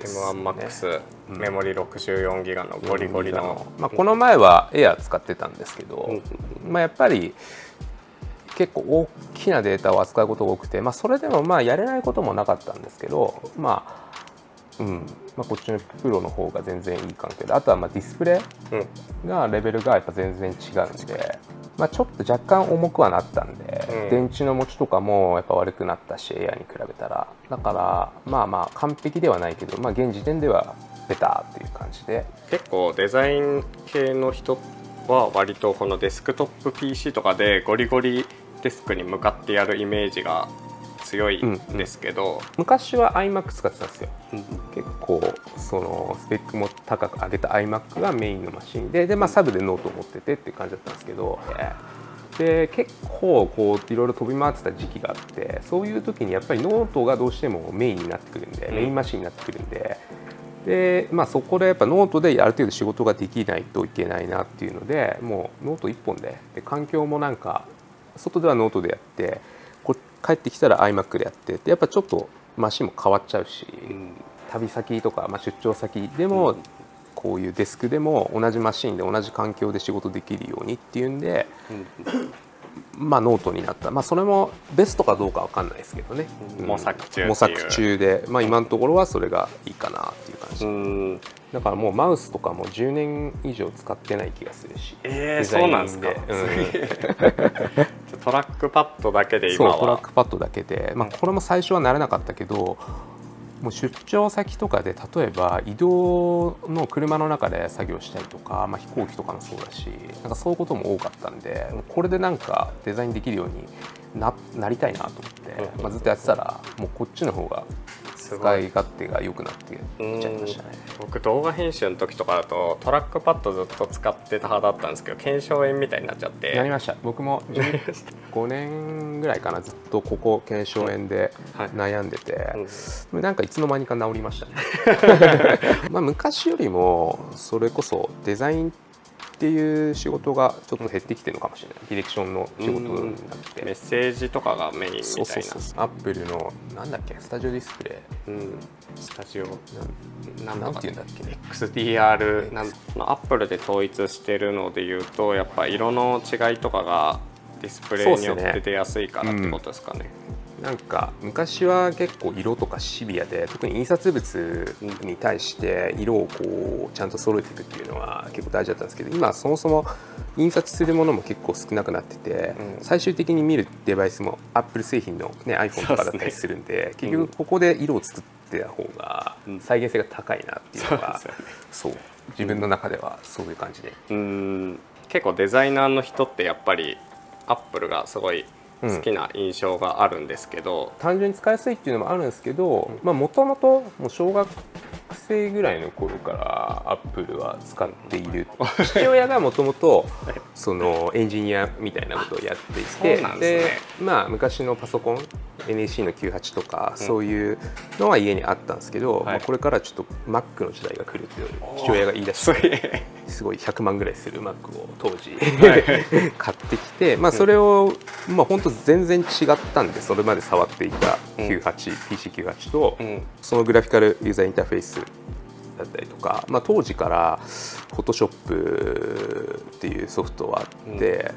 ですね。M1Max、メモリ64ギガのゴリゴリの、まあ、この前は Air 使ってたんですけど、まあ、やっぱり結構大きなデータを扱うことが多くて、まあ、それでもまあやれないこともなかったんですけど、まあこっちのプロの方が全然いい環境で、あとはまあディスプレイがレベルがやっぱ全然違うんで、まあ、ちょっと若干重くはなったんで、電池の持ちとかもやっぱ悪くなったし、エアに比べたら。だからまあまあ完璧ではないけど、まあ、現時点ではベターっていう感じで。結構デザイン系の人は割とこのデスクトップ PC とかでゴリゴリデスクに向かってやるイメージが強いんですけど、昔は iMac 使ってたんですよ。結構そのスペックも高く上げた iMac がメインのマシンで、まあ、サブでノートを持っててっていう感じだったんですけど、で結構こういろいろ飛び回ってた時期があって、そういう時にやっぱりノートがどうしてもメインになってくるんで、メインマシンになってくるんで。でまあ、そこでやっぱノートである程度仕事ができないといけないなっていうので、もうノート1本で、環境もなんか外ではノートでやって帰ってきたら iMac でやってやっぱちょっとマシンも変わっちゃうし、旅先とか、まあ、出張先でもこういうデスクでも同じマシンで同じ環境で仕事できるようにっていうんで、まあ、ノートになった。まあ、それもベストかどうかわかんないですけどね、模索中で、まあ、今のところはそれがいいかなっていう感じ。だからもうマウスとかも10年以上使ってない気がするし、そうなんですか。トラックパッドだけで今は。そう、トラックパッドだけで、まあ、これも最初は慣れなかったけど、もう出張先とかで例えば移動の車の中で作業したりとか、まあ、飛行機とかもそうだし、なんかそういうことも多かったんで、これでなんかデザインできるように なりたいなと思って、まあ、ずっとやってたらもうこっちの方が使い勝手が良くなってきちゃいましたね。僕動画編集の時とかだとトラックパッドずっと使ってた派だったんですけど、腱鞘炎みたいになっちゃって。なりました。僕も5年ぐらいかな、ずっとここ腱鞘炎で悩んでて、なんかいつの間にか治りましたね。まあ昔よりもそれこそデザインっていう仕事がちょっと減ってきてるのかもしれない。ディレクションの仕事になってメッセージとかがメインみたいな。そうアップルのなんだっけ、スタジオディスプレイ、スタジオなんていうんだっけ、XDR アップルで統一してるのでいうと、やっぱ色の違いとかがディスプレイによって出やすいからってことですかね。なんか昔は結構色とかシビアで、特に印刷物に対して色をこうちゃんと揃えていくっていうのは結構大事だったんですけど、今はそもそも印刷するものも結構少なくなってて、最終的に見るデバイスも Apple 製品の、ね、iPhone とかだったりするんで、結局ここで色を作ってた方が再現性が高いなっていうのが、そう自分の中ではそういう感じで。結構デザイナーの人ってやっぱり Apple がすごい好きな印象があるんですけど、単純に使いやすいっていうのもあるんですけど、もともと小学生ぐらいの頃からアップルは使っている。父親がもともとそのエンジニアみたいなことをやっていて、でまあ昔のパソコン NEC の98とかそういうのは家にあったんですけど、まあこれからちょっと Mac の時代が来るって父親が言い出して、すごい100万ぐらいする Mac を当時買ってきて、まあそれをまあ本当全然違ったんで、それまで触っていた PC98 とそのグラフィカルユーザーインターフェースだったりとか、まあ、当時から Photoshop っていうソフトはあって、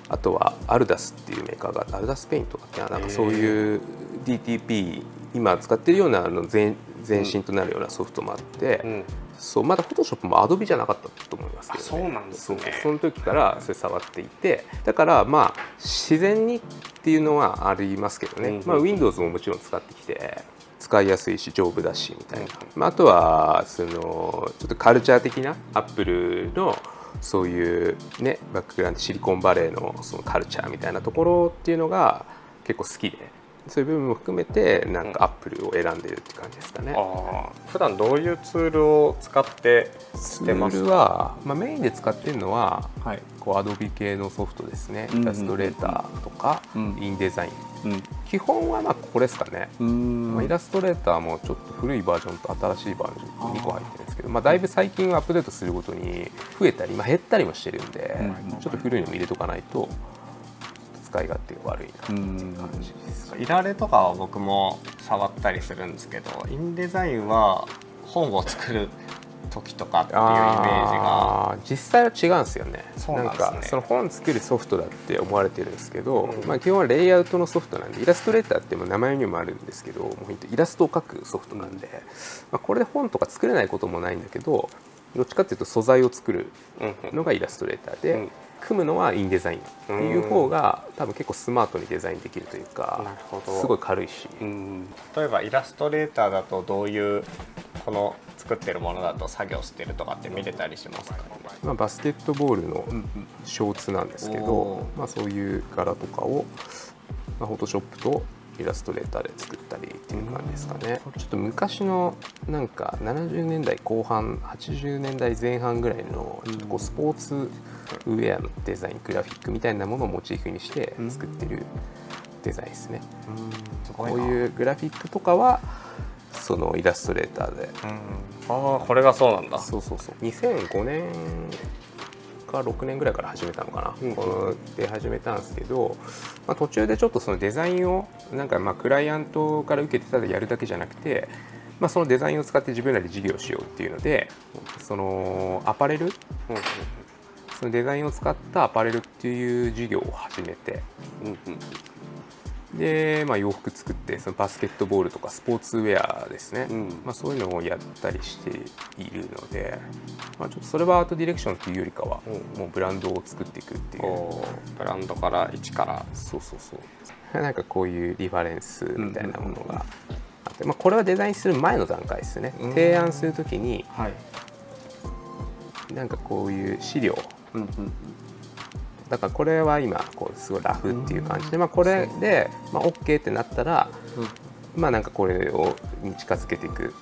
あとは Ardas っていうメーカーが Ardas Paint とかなんかそういう DTP 今使ってるような前身となるようなソフトもあって、そうまだ Photoshop も Adobe じゃなかったと思いますけど、ね、そうなんですね。その時からそれ触っていて、だからまあ自然にっていうのはありますけどね、まあ、Windows ももちろん使ってきて使いやすいし丈夫だしみたいな、まあ、あとはそのちょっとカルチャー的なアップルのそういうねバックグラウンド、シリコンバレーのそのカルチャーみたいなところっていうのが結構好きで、そういう部分も含めてなんかアップルを選んでるって感じですかね。普段どういうツールを使ってしてますか？ツールは、まあ、メインで使ってるのは、はい、こう Adobe 系のソフトですね。イラストレーターとか、インデザイン、基本はまあこれですかね。まあ、イラストレーターもちょっと古いバージョンと新しいバージョン2個入ってるんですけど、まあ、だいぶ最近はアップデートするごとに増えたり、まあ、減ったりもしてるんで、ちょっと古いのも入れとかないと使い勝手が悪いなっていう感じですか。いられとかは僕も触ったりするんですけど、インデザインは本を作る時とかっていうイメージが実際は違うんですよね。そうなんですね。かその本作るソフトだって思われてるんですけど、まあ、基本はレイアウトのソフトなんで、イラストレーターっても名前にもあるんですけど、もうイラストを描くソフトなんで、まあ、これで本とか作れないこともないんだけど、どっちかっていうと素材を作るのがイラストレーターで、組むのはインデザインっていう方が多分結構スマートにデザインできるというか、すごい軽いし、例えばイラストレーターだとどういうこの作ってるものだと作業してるとかって見れたりしますかね？まあ、バスケットボールのショーツなんですけど、まあ、そういう柄とかを、まあ、フォトショップとイラストレーターで作ったりっていう感じですかね。ちょっと昔のなんか70年代後半80年代前半ぐらいのちょっとこうスポーツウェアのデザイン、グラフィックみたいなものをモチーフにして作ってるデザインですね。こういうグラフィックとかはそのイラストレーターで、ああこれがそうなんだ。そう2005年か6年ぐらいから始めたのかな、で始めたんですけど、まあ、途中でちょっとそのデザインをなんかまあクライアントから受けてただやるだけじゃなくて、まあ、そのデザインを使って自分らで事業をしようっていうので、そのアパレル、そのデザインを使ったアパレルっていう事業を始めて、で、まあ、洋服作ってそのバスケットボールとかスポーツウェアですね、まあ、そういうのをやったりしているので、まあ、ちょっとそれはアートディレクションっていうよりかはもうブランドを作っていくっていう、ブランドから一からそうなんかこういうリファレンスみたいなものがあって、まあ、これはデザインする前の段階ですね。提案するときに、なんかこういう資料、だからこれは今こうすごいラフっていう感じで、まあ、これで、まあ、OK ってなったら、まあなんかこれをに近づけていく、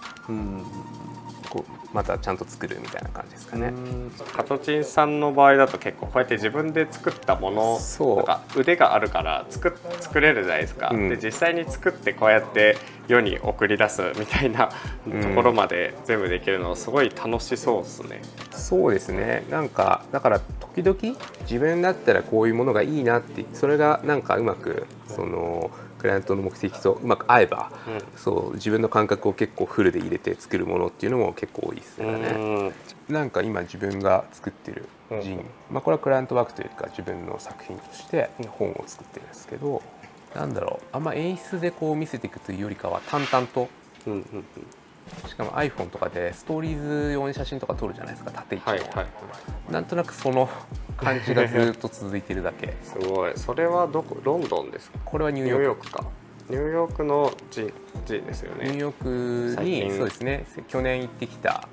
こうまたちゃんと作るみたいな感じですかね。カトチンさんの場合だと結構こうやって自分で作ったもの、なんか腕があるから作れるじゃないですか、で実際に作ってこうやって世に送り出すみたいなところまで全部できるのすごい楽しそうですね。そうですね。なんかだから時々自分だったらこういうものがいいなって、それがなんかうまくそのクライアントの目的とうまく合えば、そう自分の感覚を結構フルで入れて作るものっていうのも結構多いですよね。なんか今自分が作ってるジン、まあ、これはクライアントワークというか自分の作品として本を作ってるんですけど、なんだろう、あんま演出でこう見せていくというよりかは淡々と、しかも iPhone とかでストーリーズ用に写真とか撮るじゃないですか、縦位置の、なんとなくその感じがずっと続いてるだけ。すごい。それはどこ？ロンドンですか？これはニューヨークか。ニューヨークのジンですよね。ニューヨークにそうですね、去年行ってきた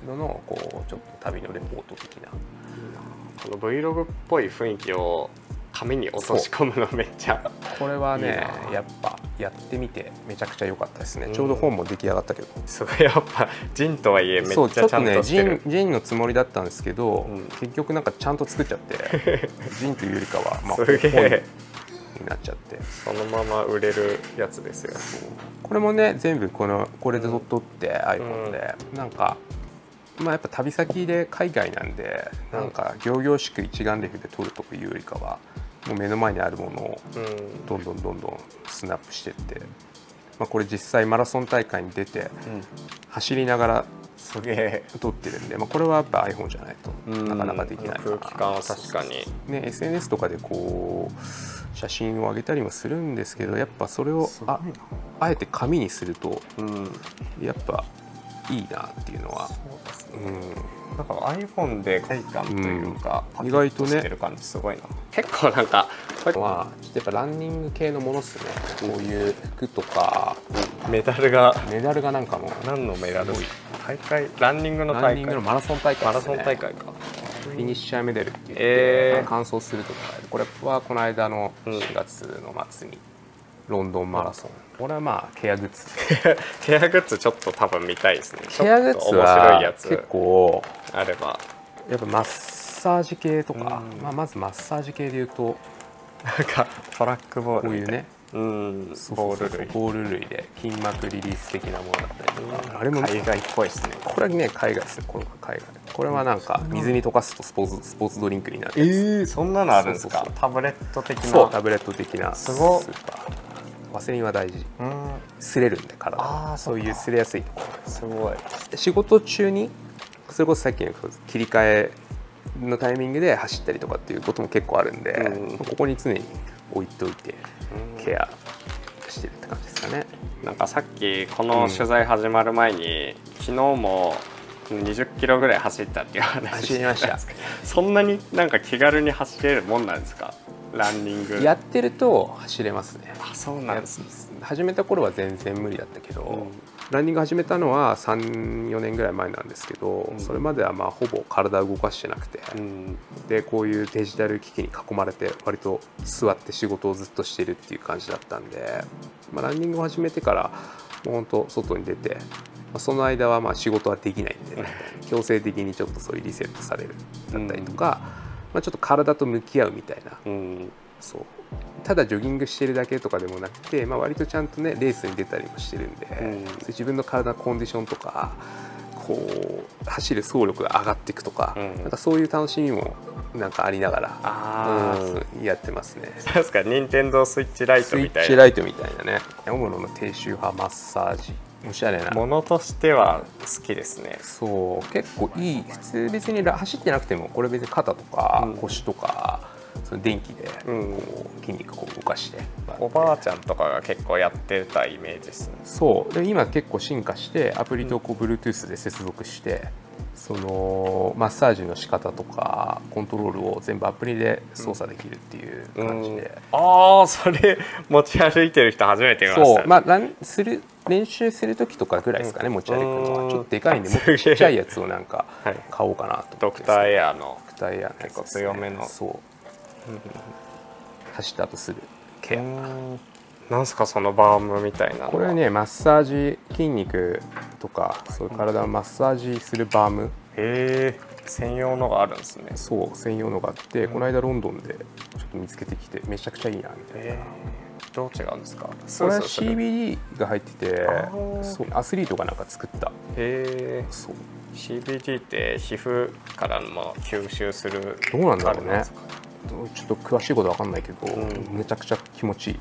ののこうちょっと旅のレポート的な、この Vlog っぽい雰囲気を紙に落とし込むのめっちゃこれはねやっぱやってみてめちゃくちゃ良かったですね。ちょうど本も出来上がったけど、すごいやっぱジンとはいえめっちゃちゃんとしてる。ジンのつもりだったんですけど、結局なんかちゃんと作っちゃってジンというよりかはまあ本になっちゃって、そのまま売れるやつですよ。これもね全部これで撮って iPhone で、なんかまあやっぱ旅先で海外なんで、なんか仰々しく一眼レフで撮るというよりかはもう目の前にあるものをどんどんスナップしていって、まあ、これ実際マラソン大会に出て走りながら撮ってるんで、まあ、これはやっぱ iPhone じゃないとなかなかできない空気感は確かにね。 SNS とかでこう写真を上げたりもするんですけど、やっぱそれをあえて紙にするとやっぱいいなっていうのは。なんか iPhone で快感というか、意外とねしてる感じすごいな。結構なんかこれはやっぱランニング系のものっすね。こういう服とかメダルがメダルがなんかもう何のメダル？大会ランニングの大会。ランニングのマラソン大会ですね。マラソン大会か。フィニッシャーメダルって言って完走するとか、これはこの間の4月の末にロンドンマラソン。これはまあケアグッズ。ケアグッズちょっと多分見たいですね。ケアグッズ面白いはやつ結構あれば。やっぱマッサージ系とか、まずマッサージ系でいうとなんかトラックボールこういうね、ボール類、ボール類で筋膜リリース的なものだったりとか、あれも海外っぽいですね。これはね海外ですよ。これは海外。これはなんか水に溶かすとスポーツドリンクになるやつ。そんなのあるんですか？そうそうそうタブレット的な。そうタブレット的なスすごっーパー。ワセリンは大事。擦れるんで体が。そういう擦れやすいところ。すごい。仕事中にそれこそさっきの切り替えのタイミングで走ったりとかっていうことも結構あるんで、ここに常に置いておいてケアしてるって感じですかね。なんかさっきこの取材始まる前に、昨日も20キロぐらい走ったっていう話走りました。そんなになんか気軽に走れるもんなんですか？ランニングやってると走れますね。あ、そうなんですね。始めた頃は全然無理だったけど、ランニング始めたのは 3,4 年ぐらい前なんですけど、それまではまあほぼ体を動かしてなくて、でこういうデジタル機器に囲まれて割と座って仕事をずっとしてるっていう感じだったんで、ランニングを始めてからもう本当外に出て、その間はまあ仕事はできないんで、強制的にちょっとそういうリセットされるだったりとか、ちょっと体と向き合うみたいな、そうただジョギングしてるだけとかでもなくて、割とちゃんとねレースに出たりもしてるんで、自分の体のコンディションとかこう走る走力が上がっていくとか、なんかそういう楽しみもなんかありながら、やってますね。確か任天堂スイッチライトみたいな。スイッチライトみたいなね。大物の低周波マッサージ、おしゃれなものとしては好きですね。そう結構いい。普通別に走ってなくてもこれ別に肩とか腰とか、その電気でこう筋肉を動かして、おばあちゃんとかが結構やってたイメージですね。そうで今結構進化してアプリとこう Bluetooth で接続して、そのマッサージの仕方とかコントロールを全部アプリで操作できるっていう感じで、それ持ち歩いてる人初めて見ましたね。そう練習する時とかぐらいですかね、持ち歩くのは。ちょっとでかいんでもっとちっちゃいやつをなんか買おうかなと思って、ドクターエアの結構強めの、そう走った後するケア。なんすかそのバームみたいなのは。これはねマッサージ、筋肉とかそういう体をマッサージするバーム、専用のがあるんですね。そう専用のがあって、この間ロンドンでちょっと見つけてきてめちゃくちゃいいなみたいな。どう違うんですか？これは CBD が入ってて、そうアスリートがなんか作った。そう CBD って皮膚からも吸収する。どうなんだろうね。ちょっと詳しいことわかんないけど、めちゃくちゃ気持ちいい。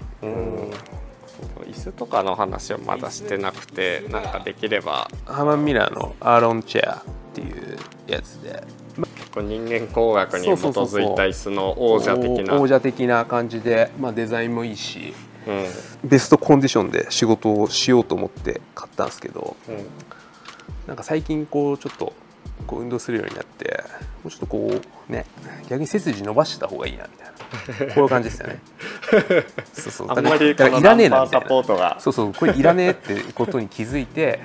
椅子とかの話はまだしてなくて、なんかできればハーマンミラーのアーロンチェアっていうやつで、結構人間工学に基づいた椅子の王者的な感じで、デザインもいいし、ベストコンディションで仕事をしようと思って買ったんですけど、なんか最近こうちょっとこう運動するようになって、もうちょっとこうね逆に背筋伸ばしてた方がいいなみたいな、こういう感じですよね。そうそう、あんまりこのいらねえなみたいサポートが、そうそう、これいらねえってことに気づいて、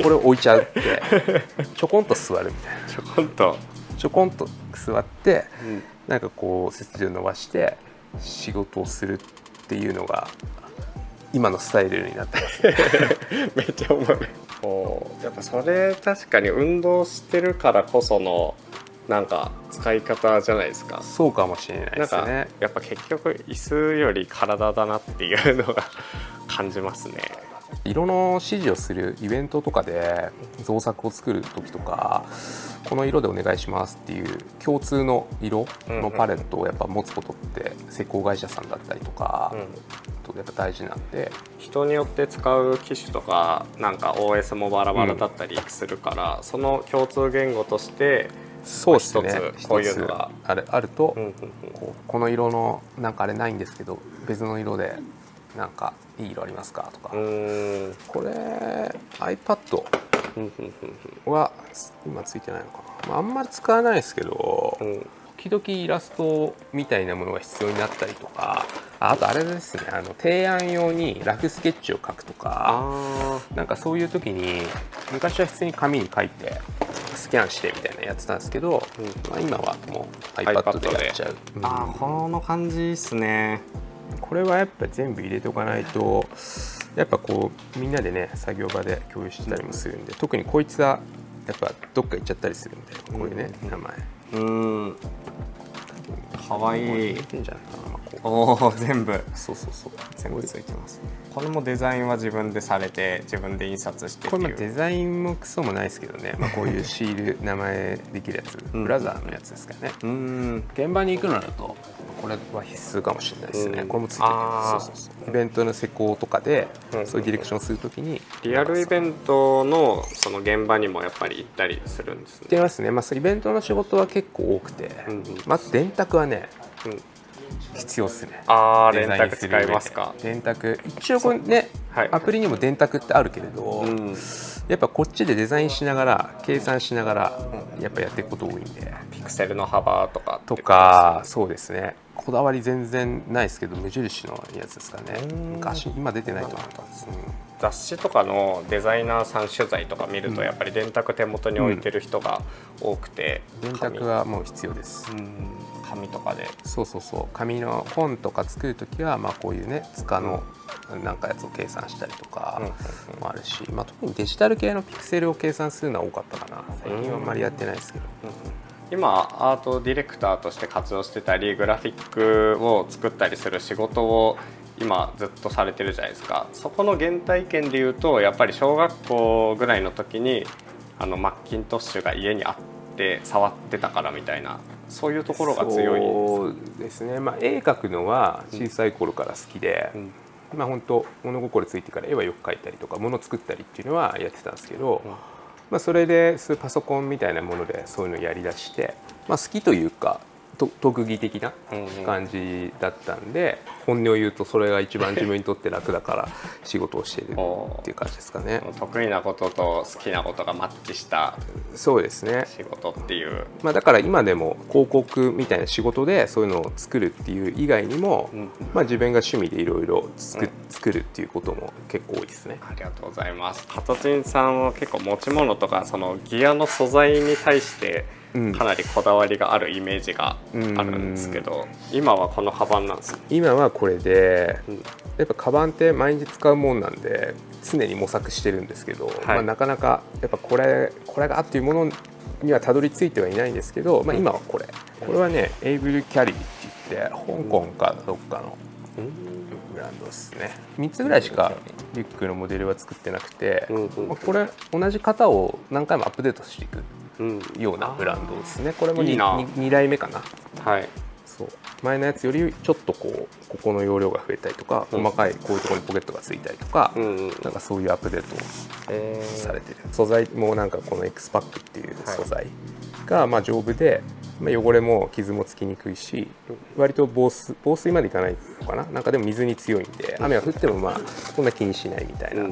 これ置いちゃうってちょこんと座るみたいな、ちょこんと座って、なんかこう背筋を伸ばして仕事をするっていうのが今のスタイルになってます、ね。めっちゃおもろい。やっぱそれ確かに運動してるからこそのなんか使い方じゃないですか。そうかもしれないですね。なんかやっぱ結局椅子より体だなっていうのが感じますね。色の指示をするイベントとかで造作を作る時とか、この色でお願いしますっていう共通の色のパレットをやっぱ持つことって施工会社さんだったりとかとやっぱ大事なんで、人によって使う機種とかなんか OS もバラバラだったりするから、その共通言語としてそうですね、こういうのがあると、この色のなんかあれないんですけど別の色でなんかいい色ありますかとか、これ iPad は今ついてないのかな、まあ、あんまり使わないですけど、時々イラストみたいなものが必要になったりとか、あとあれですね、提案用にラフスケッチを描くとか、なんかそういう時に昔は普通に紙に書いてスキャンしてみたいなやってたんですけど、まあ、今はもう iPad でやっちゃう。この感じですね。これはやっぱ全部入れておかないと、やっぱこうみんなでね作業場で共有してたりもするんで、特にこいつはやっぱどっか行っちゃったりするんで、こういうね名前。かわいい。出てんじゃないかな、まあ、こうおお、全部そうそうそう、全部ついてます。これもデザインは自分でされて自分で印刷してっていう。これもデザインもクソもないですけどね、まあ、こういうシール名前できるやつ、ブラザーのやつですかね。現場に行くのだとこれは必須かもしれないですね。これもついてる。そうそうそう、イベントの施工とかで、そういうディレクションするときにリアルイベントのその現場にもやっぱり行ったりするんですね。行ってますね。まあ、イベントの仕事は結構多くて、まず電卓はね、必要ですね。電卓使いますか？電卓一応これね、アプリにも電卓ってあるけれど、やっぱこっちでデザインしながら計算しながらやっぱやっていくこと多いんで、ピクセルの幅とかそうですね。こだわり全然ないですけど、無印のやつですかね。昔、今出てないと思ったんです。雑誌とかのデザイナーさん取材とか見ると、やっぱり電卓手元に置いてる人が多くて、電卓はもう必要です。紙とかで、そうそうそう、紙の本とか作るときは、まあこういうね塚のなんかやつを計算したりとかもあるし、まあ特にデジタル系のピクセルを計算するのは多かったかな。最近はあんまりやってないですけど。今アートディレクターとして活動してたり、グラフィックを作ったりする仕事を今ずっとされてるじゃないですか。そこの原体験でいうと、やっぱり小学校ぐらいの時にマッキントッシュが家にあって触ってたからみたいな、そういうところが強い。そうですね、まあ、絵描くのは小さい頃から好きで、まあ本当物心ついてから絵はよく描いたりとか物作ったりっていうのはやってたんですけど、まあ、それでそういうパソコンみたいなものでそういうのをやりだして、まあ、好きというか特技的な感じだったんで、本音を言うとそれが一番自分にとって楽だから仕事をしているっていう感じですかね。得意なことと好きなことがマッチしたそうですね、仕事っていう。まあ、だから今でも広告みたいな仕事でそういうのを作るっていう以外にも、まあ、自分が趣味でいろいろ作るっていうことも結構多いですね。ありがとうございます。ハトチンさんは結構持ち物とかそのギアの素材に対してかなりこだわりがあるイメージがあるんですけど、今はこのカバンなんですか？今はこれで、やっぱカバンって毎日使うもんなんで常に模索してるんですけど、まあ、なかなかやっぱこれがっていうものにはたどり着いてはいないんですけど、まあ、今はこれはねエイブルキャリーって言って香港かどっかのブランドですね。3つぐらいしかリュックのモデルは作ってなくて、これ同じ型を何回もアップデートしていくようなブランドですね。これも 2代目かな。はい、そう前のやつよりちょっとここの容量が増えたりとか、細かいこういうところにポケットがついたりとか、なんかそういうアップデートをされてる。素材もなんかこの X パックっていう素材がまあ丈夫で、まあ、汚れも傷もつきにくいし、割と防水までいかないのかな。なんかでも水に強いんで、雨が降ってもまあそんな気にしないみたいな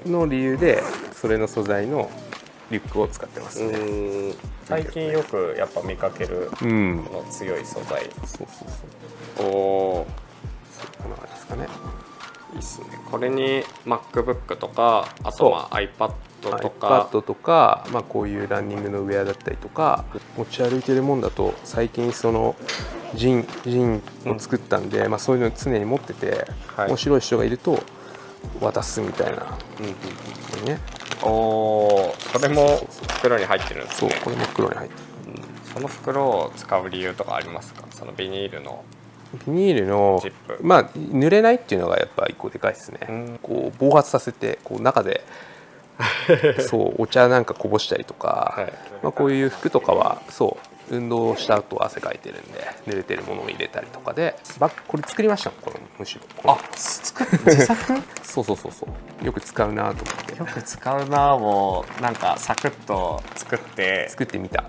の理由で、それの素材のリュックを使ってますね。最近よくやっぱ見かけるこの強い素材。そうおお、こんな感じですかね。いいっすね。これに MacBook とか、あとまあ iPad とか、まあ、こういうランニングのウェアだったりとか持ち歩いてるもんだと、最近そのジンを作ったんで、まあ、そういうのを常に持ってて、面白い人がいると渡すみたいな、ね。おお、これも袋に入ってるんですね。そう、これも袋に入ってる。その袋を使う理由とかありますか？そのビニールのジップ、まあ濡れないっていうのがやっぱ一個でかいですね。こう暴発させて、こう中でそうお茶なんかこぼしたりとか、まあ、こういう服とかはそう運動した後汗かいてるんで濡れてるものを入れたりとかで、これ作りましたもん、このむしろ。自作そうよく使うなと思って。よく使うなをなんかサクッと作ってみた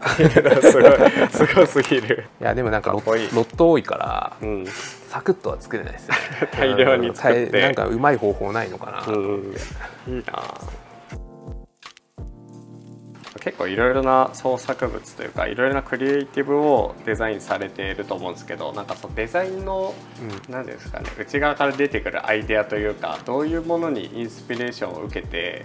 すごすぎる。いやでもなんかロット多いから、サクッとは作れないですよね。大量に作ってなんかうまい方法ないのかな。いいな。結構いろいろな創作物というかいろいろなクリエイティブをデザインされていると思うんですけど、なんかそのデザインの何ですかね、内側から出てくるアイデアというか、どういうものにインスピレーションを受けて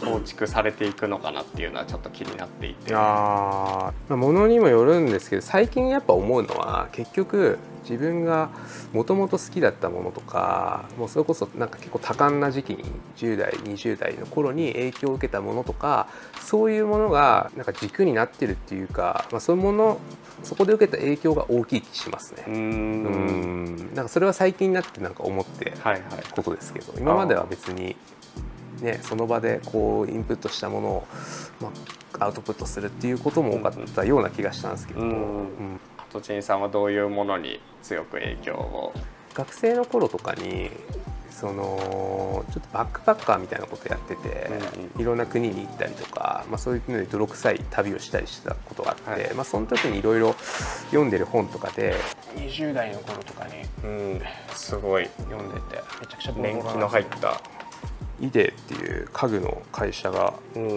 構築されていくのかなっていうのはちょっと気になっていて。ものにもよるんですけど、最近やっぱ思うのは結局自分がもともと好きだったものとか、もうそれこそなんか結構多感な時期に10代20代の頃に影響を受けたものとか、そういうものがなんか軸になってるっていうか、そういうもの、そこで受けた影響が大きい気しますね。なんかそれは最近になってなんか思ってことですけど、今までは別にね、その場でこうインプットしたものを、アウトプットするっていうことも多かったような気がしたんですけど、とちんさんはどういうものに強く影響を？学生の頃とかにちょっとバックパッカーみたいなことやってて、いろんな国に行ったりとか、そういうので泥臭い旅をしたりしたことがあって、その時にいろいろ読んでる本とかで20代の頃とかに、すごい読んでて、めちゃくちゃ年季の入ったイデーっていう家具の会社が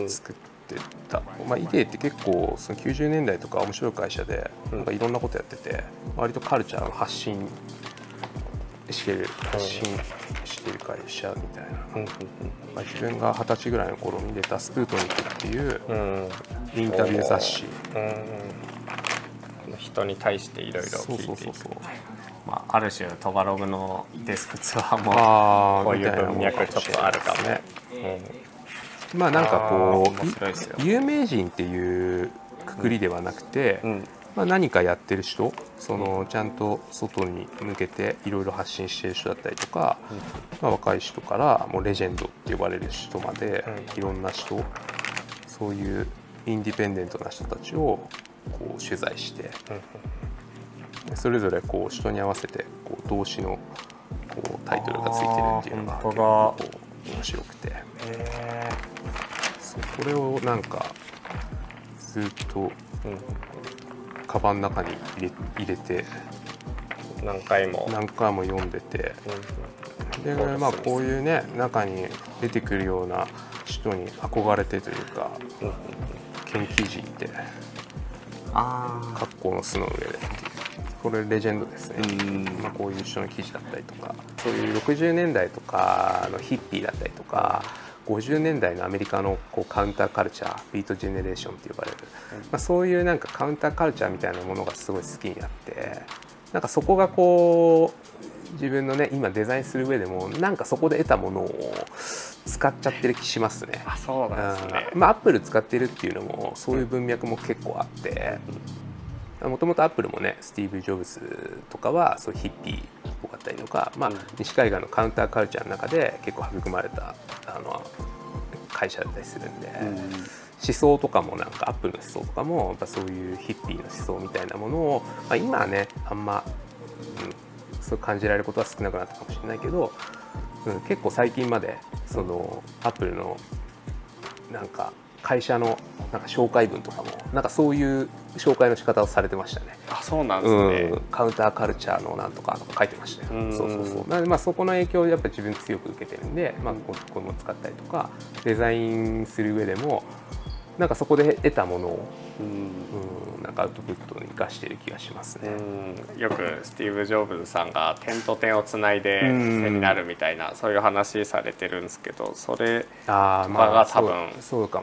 作ってた、イデーって結構その90年代とか面白い会社でなんかいろんなことやってて、割とカルチャーの発信してる会社みたいな、自分が20歳ぐらいの頃に出たスプートニクっていうインタビュー雑誌、人に対していろいろ聞いていく、ある種トガログのデスクツアーもこういう文脈ちょっとあるかもね。なんかこう有名人っていうくくりではなくて、何かやってる人、ちゃんと外に向けていろいろ発信してる人だったりとか、若い人からもうレジェンドって呼ばれる人まで、いろんな人、そういうインディペンデントな人たちをこう取材して、それぞれこう人に合わせてこう動詞のこうタイトルがついてるっていうのが結構面白くて、これをなんかずっとカバンの中に入れて何回も読んでて、でこういうね中に出てくるような人に憧れてというか、ケン・キージーって格好の巣の上でっていう、これレジェンドですね。こういう人の記事だったりとか、そういう60年代とかのヒッピーだったりとか、50年代のアメリカのこうカウンターカルチャー、ビートジェネレーションって呼ばれる、そういうなんかカウンターカルチャーみたいなものがすごい好きになって、なんかそこがこう自分のね今デザインする上でもなんかそこで得たものを使っちゃってる気しますね。そうなんですね。アップル使ってるっていうのもそういう文脈も結構あって、もともとアップルもねスティーブ・ジョブズとかはそういうヒッピーっぽかったりとか、西海岸のカウンターカルチャーの中で結構育まれた会社だったりするんで、思想とかもなんかアップルの思想とかもやっぱそういうヒッピーの思想みたいなものを、今はねあんま、そう感じられることは少なくなったかもしれないけど、結構最近までそのアップルのなんか会社のなんか紹介文とかもなんかそういう紹介の仕方をされてましたね。そうなんですね。カウンターカルチャーのなんとかとか書いてましたよ。なのでそこの影響をやっぱり自分強く受けてるんで、これも使ったりとかデザインする上でもなんかそこで得たものをなんかアウトプットに生かしている気がしますね。よくスティーブ・ジョブズさんが点と点をつないで線になるみたいなそういう話されてるんですけど、それが多分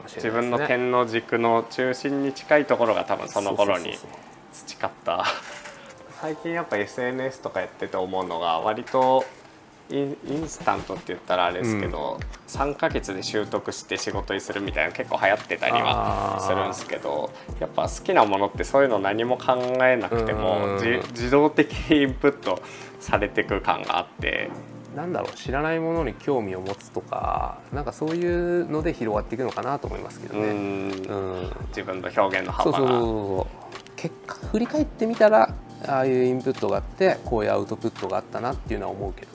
自分の点の軸の中心に近いところが多分その頃に培った。最近やっぱ SNS とかやってて思うのが、割とインスタントって言ったらあれですけど、3ヶ月で習得して仕事にするみたいな結構流行ってたりはするんですけど、やっぱ好きなものってそういうの何も考えなくても自動的にインプットされていく感があって、なんだろう、知らないものに興味を持つとか、なんかそういうので広がっていくのかなと思いますけどね。自分の表現の幅が結果振り返ってみたらああいうインプットがあってこういうアウトプットがあったなっていうのは思うけど、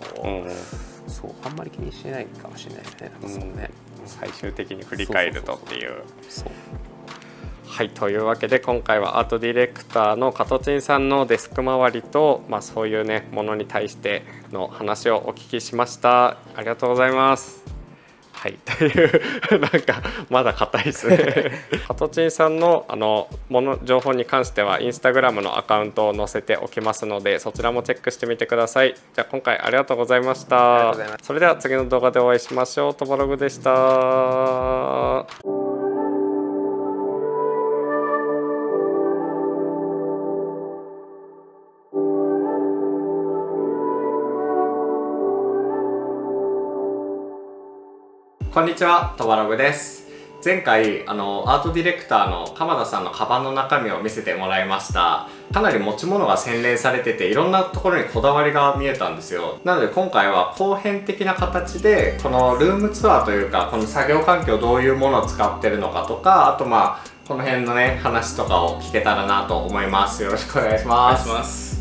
そうあんまり気にしてないかもしれないですね。最終的に振り返るとっていう。はい、というわけで今回はアートディレクターの加藤陳さんのデスク周りと、そういうねものに対しての話をお聞きしました。ありがとうございます。はい。はい、というなんかまだ硬いですねハトチンさんの情報に関してはインスタグラムのアカウントを載せておきますので、そちらもチェックしてみてください。じゃあ今回ありがとうございました。それでは次の動画でお会いしましょう。トバログでした。こんにちは、トバログです。前回アートディレクターの鎌田さんのカバンの中身を見せてもらいました。かなり持ち物が洗練されてて、いろんなところにこだわりが見えたんですよ。なので今回は後編的な形でこのルームツアーというか、この作業環境どういうものを使ってるのかとか、あとこの辺のね話とかを聞けたらなと思います。よろしくお願いします。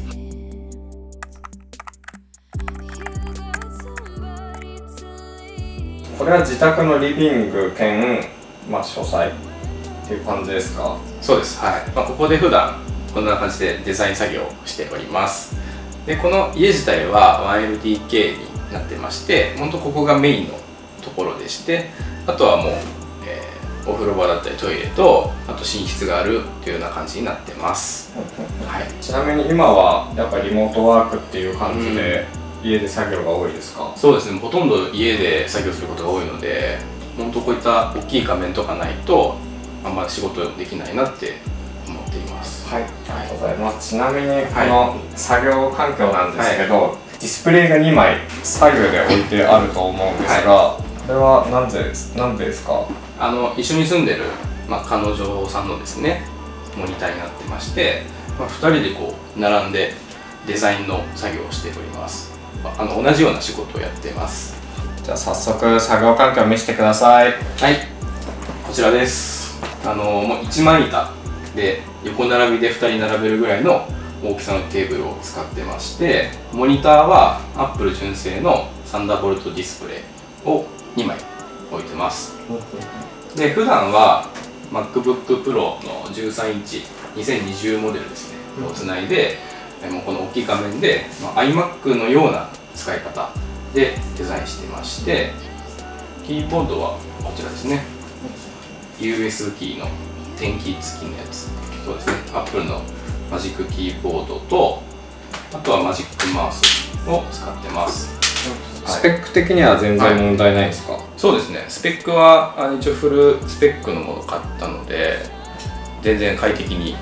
これは自宅のリビング兼、書斎っていう感じですか？そうです。はい。ここで普段こんな感じでデザイン作業をしております。で、この家自体は 1LDK になってまして、本当ここがメインのところでして、あとはもう、お風呂場だったりトイレと、あと寝室があるというような感じになってます。はい。ちなみに今はやっぱりリモートワークっていう感じで、家で作業が多いですか？そうですね、ほとんど家で作業することが多いので、本当こういった大きい画面とかないとあんまり仕事できないなって思っています。はい、ありがとうございます。ちなみにこの作業環境なんですけど、ディスプレイが2枚左右で置いてあると思うんですが、これはなんでですか？一緒に住んでる、彼女さんのですねモニターになってまして、2人でこう並んでデザインの作業をしております。同じような仕事をやってます。じゃあ早速作業環境を見せてください。はい、こちらです。もう1枚板で横並びで2人並べるぐらいの大きさのテーブルを使ってまして、モニターは Apple 純正のサンダーボルトディスプレイを2枚置いてます。で、普段は MacBook Pro の13インチ2020モデルですねをつないで、もうこの大きい画面で、iMac のような使い方でデザインしてまして、キーボードはこちらですね、 US キーの点キー付きのやつ。そうですね、Apple のマジックキーボードと、あとはマジックマウスを使ってます。スペック的には全然問題ないですか？そうですね、スペックは一応フルスペックのものを買ったので全然快適に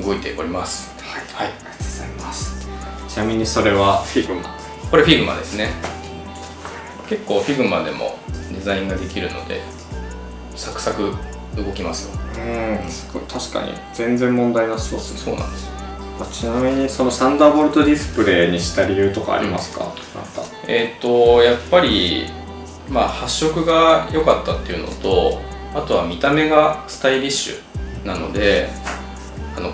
動いております。はい、ありがとうございます。ちなみにそれは Figma？ これ Figma ですね。結構 Figma でもデザインができるのでサクサク動きますよ。すごい、確かに全然問題なさそうですね。そうなんですよ。ちなみにそのサンダーボルトディスプレイにした理由とかありますか？やっぱり発色が良かったっていうのと、あとは見た目がスタイリッシュなので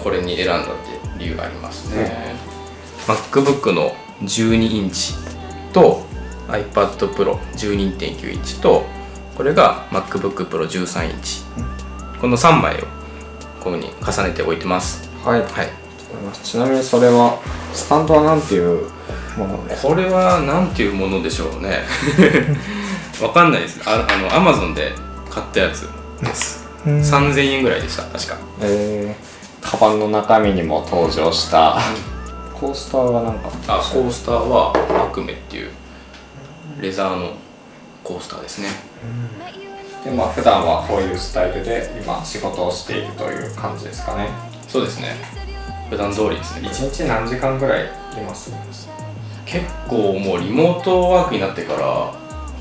これに選んだって理由がありますね。MacBook の12インチと iPad Pro 12.9 インチと、これが MacBook Pro 13インチ、この3枚をこういうふうに重ねて置いてます。はい、ちなみにそれはスタンドは何ていうものですか？これは何ていうものでしょうねわかんないです。Amazon で買ったやつです。3000円ぐらいでした、確か。カバンの中身にも登場したコースターは何か？コースターはアクメっていうレザーのコースターですね。で、普段はこういうスタイルで今仕事をしているという感じですかね。そうですね、普段通りですね。1日何時間ぐらいいます？結構もうリモートワークになってから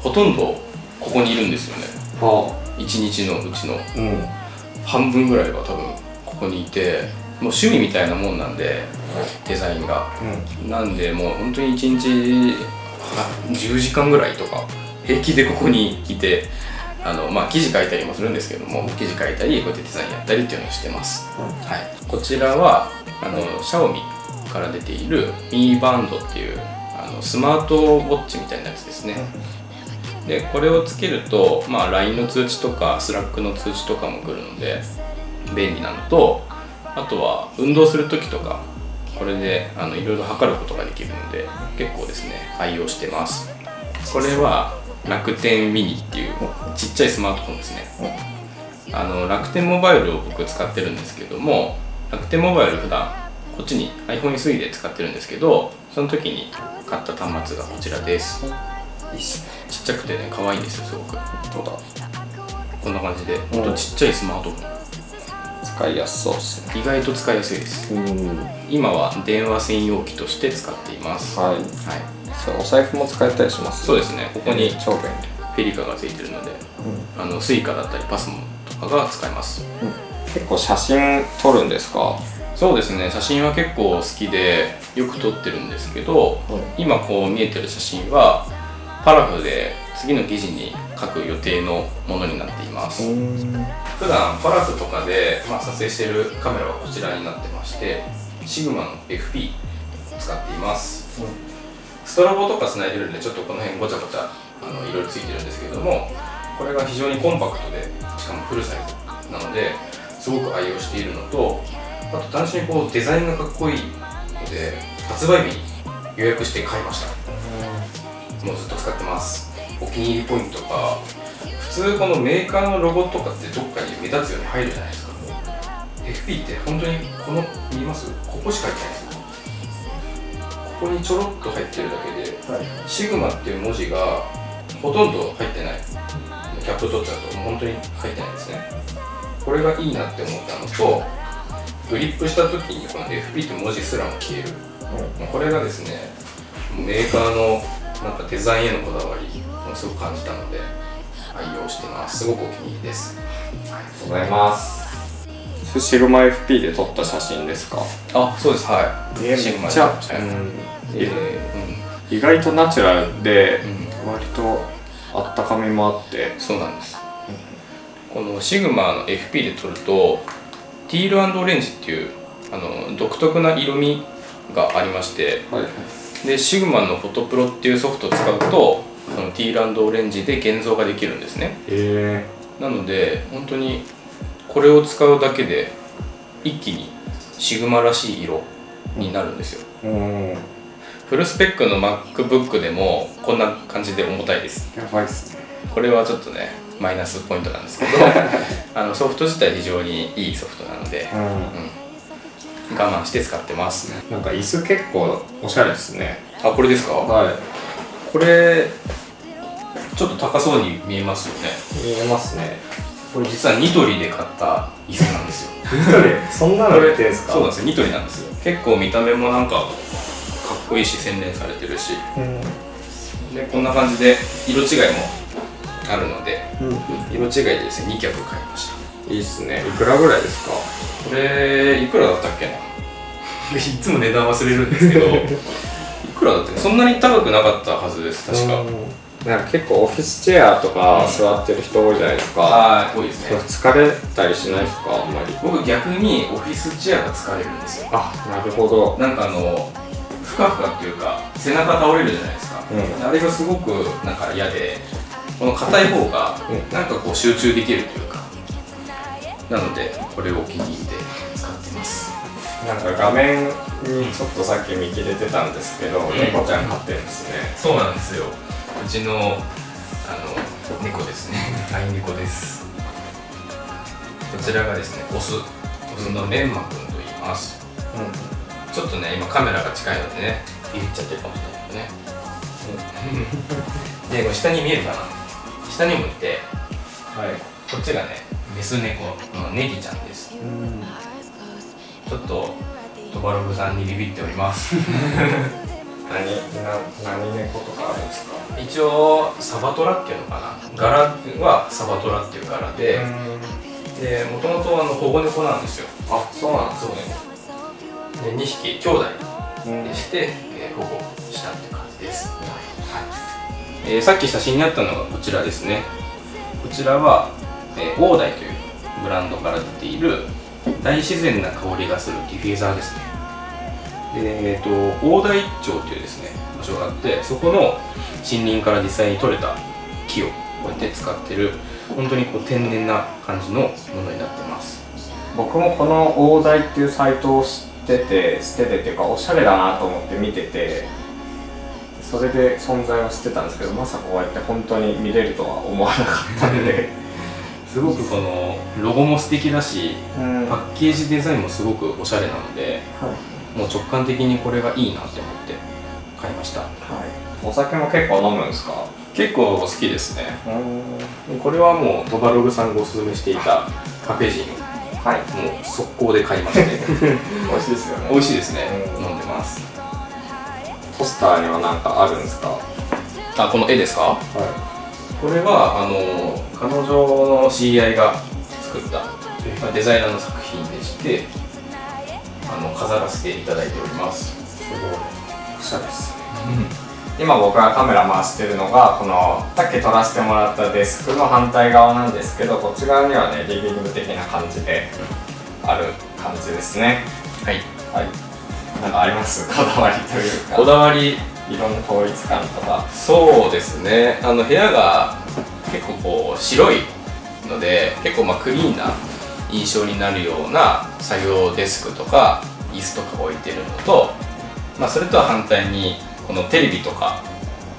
ほとんどここにいるんですよね。1日のうちの半分ぐらいは多分ここにいて、もう趣味みたいなもんなんでデザインが、なんでもう本当に1日10時間ぐらいとか平気でここにいて、記事書いたりもするんですけども、記事書いたりこうやってデザインやったりっていうのをしてます。こちらはシャオミから出ているミーバンドっていうスマートウォッチみたいなやつですね。で、これをつけると、LINE の通知とか Slack の通知とかも来るので便利なのと、あとは運動する時とかこれでいろいろ測ることができるので結構ですね愛用してます。これは楽天ミニっていうちっちゃいスマートフォンですね。楽天モバイルを僕使ってるんですけども、楽天モバイル普段こっちに iPhone SE で使ってるんですけど、その時に買った端末がこちらです。いいっすね。ちっちゃくてね可愛いんですよ、すごく。どうだ。こんな感じでほんとちっちゃいスマートフォン、使いやすそうですね。意外と使いやすいです。今は電話専用機として使っています。はい、はい、そうお財布も使えたりします。そうですね、ここに超便利フェリカがついてるので、スイカだったりパスモとかが使えます。結構写真撮るんですか？そうですね、写真は結構好きでよく撮ってるんですけど、今こう見えてる写真はパラフで次の記事に書く予定のものになっています。普段パラフとかで、撮影しているカメラはこちらになってまして、シグマの FP 使っています。ストロボとかつないでるんでちょっとこの辺ごちゃごちゃいろいろついてるんですけれども、これが非常にコンパクトでしかもフルサイズなのですごく愛用しているのと、あと単純にこうデザインがかっこいいので発売日に予約して買いました。もうずっと使ってます。お気に入りポイントが普通このメーカーのロゴとかってどっかに目立つように入るじゃないですか。 FP って本当にこの見えます？ここしか入ってないですよ。ここにちょろっと入ってるだけで、シグマっていう文字がほとんど入ってない。キャップ取っちゃうともう本当に入ってないですね。これがいいなって思ったのと、グリップした時にこの FP って文字すらも消える、これがですねメーカーのなんかデザインへのこだわりをすごく感じたので愛用しています。すごくお気に入りです。ありがとうございます。シグマ FP で撮った写真ですか？あ、そうです。はい。シグマで撮った写真。意外とナチュラルで、割とあったかみもあって。そうなんです。このシグマの FP で撮るとティール&オレンジっていう独特な色味がありまして、でシグマのフォトプロっていうソフトを使うとそのティール&オレンジで現像ができるんですね。なので本当にこれを使うだけで一気にシグマらしい色になるんですよ。フルスペックの MacBook でもこんな感じで重たいです。やばいっすね。これはちょっとねマイナスポイントなんですけどソフト自体非常にいいソフトなので、我慢して使ってます。なんか椅子結構おしゃれですね。あ、これですか？はい。これちょっと高そうに見えますよね。見えますね。これ実はニトリで買った椅子なんですよ。ニトリ？そんなの売ってんですか？そうなんですよ、ニトリなんですよ。結構見た目もなんかかっこいいし洗練されてるし、でこんな感じで色違いもあるので、色違いでですね2脚買いました。いいっすね。いくらぐらいですか？これいくらだったっけないつも値段忘れるんですけどいくらだったっけ？そんなに高くなかったはずです、確か。なんか結構オフィスチェアとか座ってる人多いじゃないですか。はい、多いですね。疲れたりしないですか？あんまり。僕逆にオフィスチェアが疲れるんですよ。あ、なるほど。なんかふかふかっていうか背中倒れるじゃないですか、あれがすごくなんか嫌で、この硬い方がなんかこう集中できるというか、なのでこれをお気に入りで使ってます。なんか画面にちょっとさっき見切れてたんですけど、猫ちゃん飼ってるんですね。そうなんですよ。うちの猫ですね。愛猫です。こちらがですねオスのメンマくんと言います。ちょっとね今カメラが近いのでねビビっちゃってるかもしれないけどね。でこれ下に見えるかな、下にもいて、こっちがねメス猫のネギちゃんです。ちょっとトバログさんにビビっております。何猫とかあるんですか？一応サバトラっていうのかな、柄はサバトラっていう柄で、もともと保護猫なんですよ。あ、そうなんですね。で2匹兄弟でして、保護したって感じです。さっき写真にあったのがこちらですね。こちらは、オーダイというブランドから出ている大自然な香りがするディフューザーですね。で、大台町というですね場所があって、そこの森林から実際に採れた木をこうやって使ってる本当にこう天然な感じのものになってます。僕もこの大台っていうサイトを知っててっていうかおしゃれだなと思って見てて、それで存在は知ってたんですけど、まさかこうやって本当に見れるとは思わなかったのですごくこのロゴも素敵だし、パッケージデザインもすごくおしゃれなので、もう直感的にこれがいいなって思って買いました。お酒も結構飲むんですか？結構好きですね。これはもうトバログさんがおすすめしていたカフェジン、もう速攻で買いまして美味しいですよね。美味しいですね。飲んでます。ポスターには何かあるんですか？この絵ですか？これは彼女の知り合いが作ったデザイナーの作品でして、飾らせていただいております。すごいおしゃれです。今僕がカメラ回してるのがこのさっき撮らせてもらったデスクの反対側なんですけど、こっち側にはねリビング的な感じである感じですね。なんかあります？こだわりというか。こだわり、色の統一感とか。そうですね。部屋が結構こう白いので、結構クリーンな印象になるような作業デスクとか椅子とか置いてるのと、それとは反対にこのテレビとか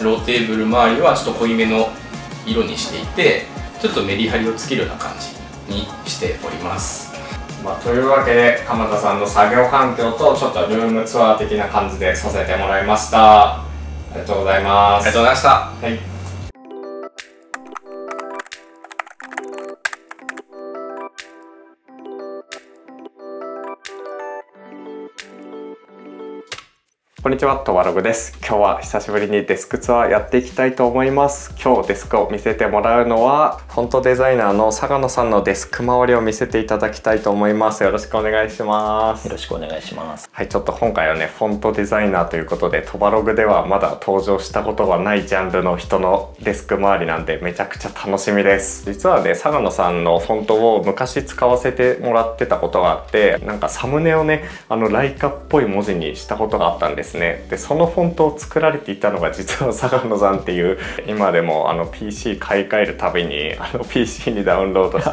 ローテーブル周りはちょっと濃いめの色にしていて、ちょっとメリハリをつけるような感じにしております。というわけで鎌田さんの作業環境とちょっとルームツアー的な感じでさせてもらいました。ありがとうございます。ありがとうございました。こんにちは、トバログです。今日は久しぶりにデスクツアーやっていきたいと思います。今日デスクを見せてもらうのはフォントデザイナーの坂野さんのデスク周りを見せていただきたいと思います。よろしくお願いします。よろしくお願いします。はい、ちょっと今回はねフォントデザイナーということでトバログではまだ登場したことがないジャンルの人のデスク周りなんでめちゃくちゃ楽しみです。実はね坂野さんのフォントを昔使わせてもらってたことがあって、なんかサムネをねライカっぽい文字にしたことがあったんですね。でそのフォントを作られていたのが実は坂野さんっていう、今でもPC 買い替えるたびにPC にダウンロードし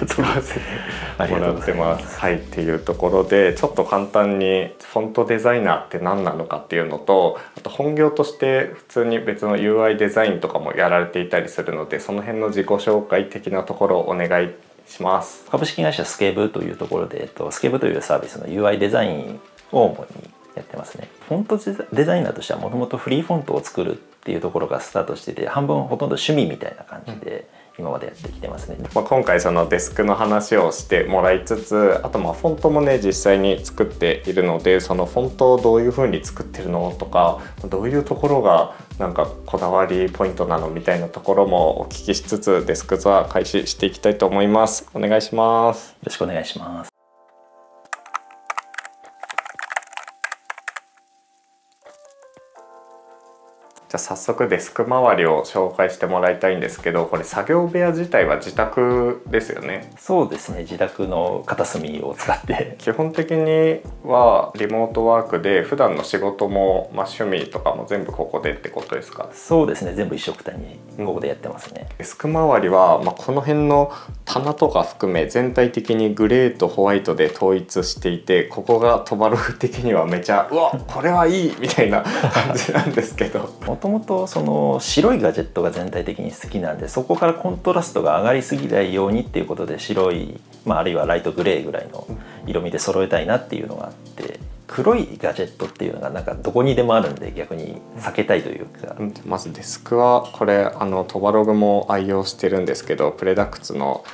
て使わせてもらってます。はい、っていうところでちょっと簡単にフォントデザイナーって何なのかっていうのと、あと本業として普通に別の UI デザインとかもやられていたりするので、その辺の自己紹介的なところをお願いします。株式会社スケーブというところで、スケーブというサービスの UI デザインを主にやってますね。フォントデザイナーとしてはもともとフリーフォントを作るっていうところがスタートしてて、半分ほとんど趣味みたいな感じで今までやってきてますね。今回そのデスクの話をしてもらいつつ、あとフォントもね実際に作っているので、そのフォントをどういう風に作ってるのとか、どういうところがなんかこだわりポイントなのみたいなところもお聞きしつつデスクツアー開始していきたいと思います。お願いします。よろしくお願いします。じゃあ早速デスク周りを紹介してもらいたいんですけど、これ作業部屋自体は自宅ですよね？そうですね、自宅の片隅を使って基本的にはリモートワークで普段の仕事も、趣味とかも全部ここでってことですか？そうですね、全部一緒くたにここでやってますね。デスク周りは、この辺の棚とか含め全体的にグレーとホワイトで統一していて、ここがトバログ的にはめちゃうわこれはいいみたいな感じなんですけどもともとその白いガジェットが全体的に好きなんで、そこからコントラストが上がりすぎないようにっていうことで白い、あるいはライトグレーぐらいの色味で揃えたいなっていうのがあって、黒いガジェットっていうのがなんかどこにでもあるんで逆に避けたいというか。まずデスクはこれトバログも愛用してるんですけど、プレダックツの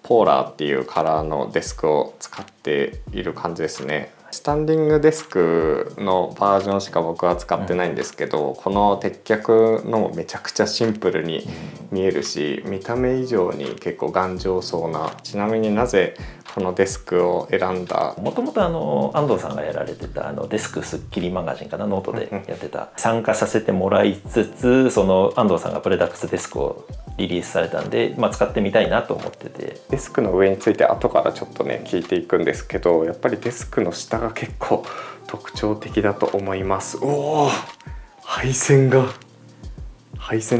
ポーラーっていうカラーのデスクを使っている感じですね。スタンディングデスクのバージョンしか僕は使ってないんですけど、この鉄脚のもめちゃくちゃシンプルに見えるし、見た目以上に結構頑丈そうな。ちなみになぜこのデスクを選んだ？もともと安藤さんがやられてたデスクスッキリマガジンかな、ノートでやってた、参加させてもらいつつ、その安藤さんがプレダックスデスクをリリースされたんで、使ってみたいなと思ってて。デスクの上について後からちょっとね聞いていくんですけど、やっぱりデスクの下が結構特徴的だと思います。おお、配線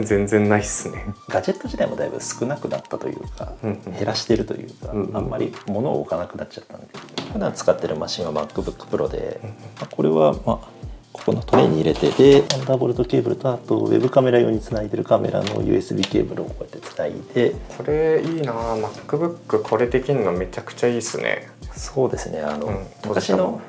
全然ないっすね。ガジェット自体もだいぶ少なくなったというか、減らしてるというか、あんまり物を置かなくなっちゃったんで、普段使ってるマシンは MacBook Pro で、これはここのトレイに入れて、でサンダーボルトケーブルとあとウェブカメラ用につないでるカメラの USB ケーブルをこうやってつないで。これいいな。 MacBook これできるのめちゃくちゃいいですね。そうですね、昔の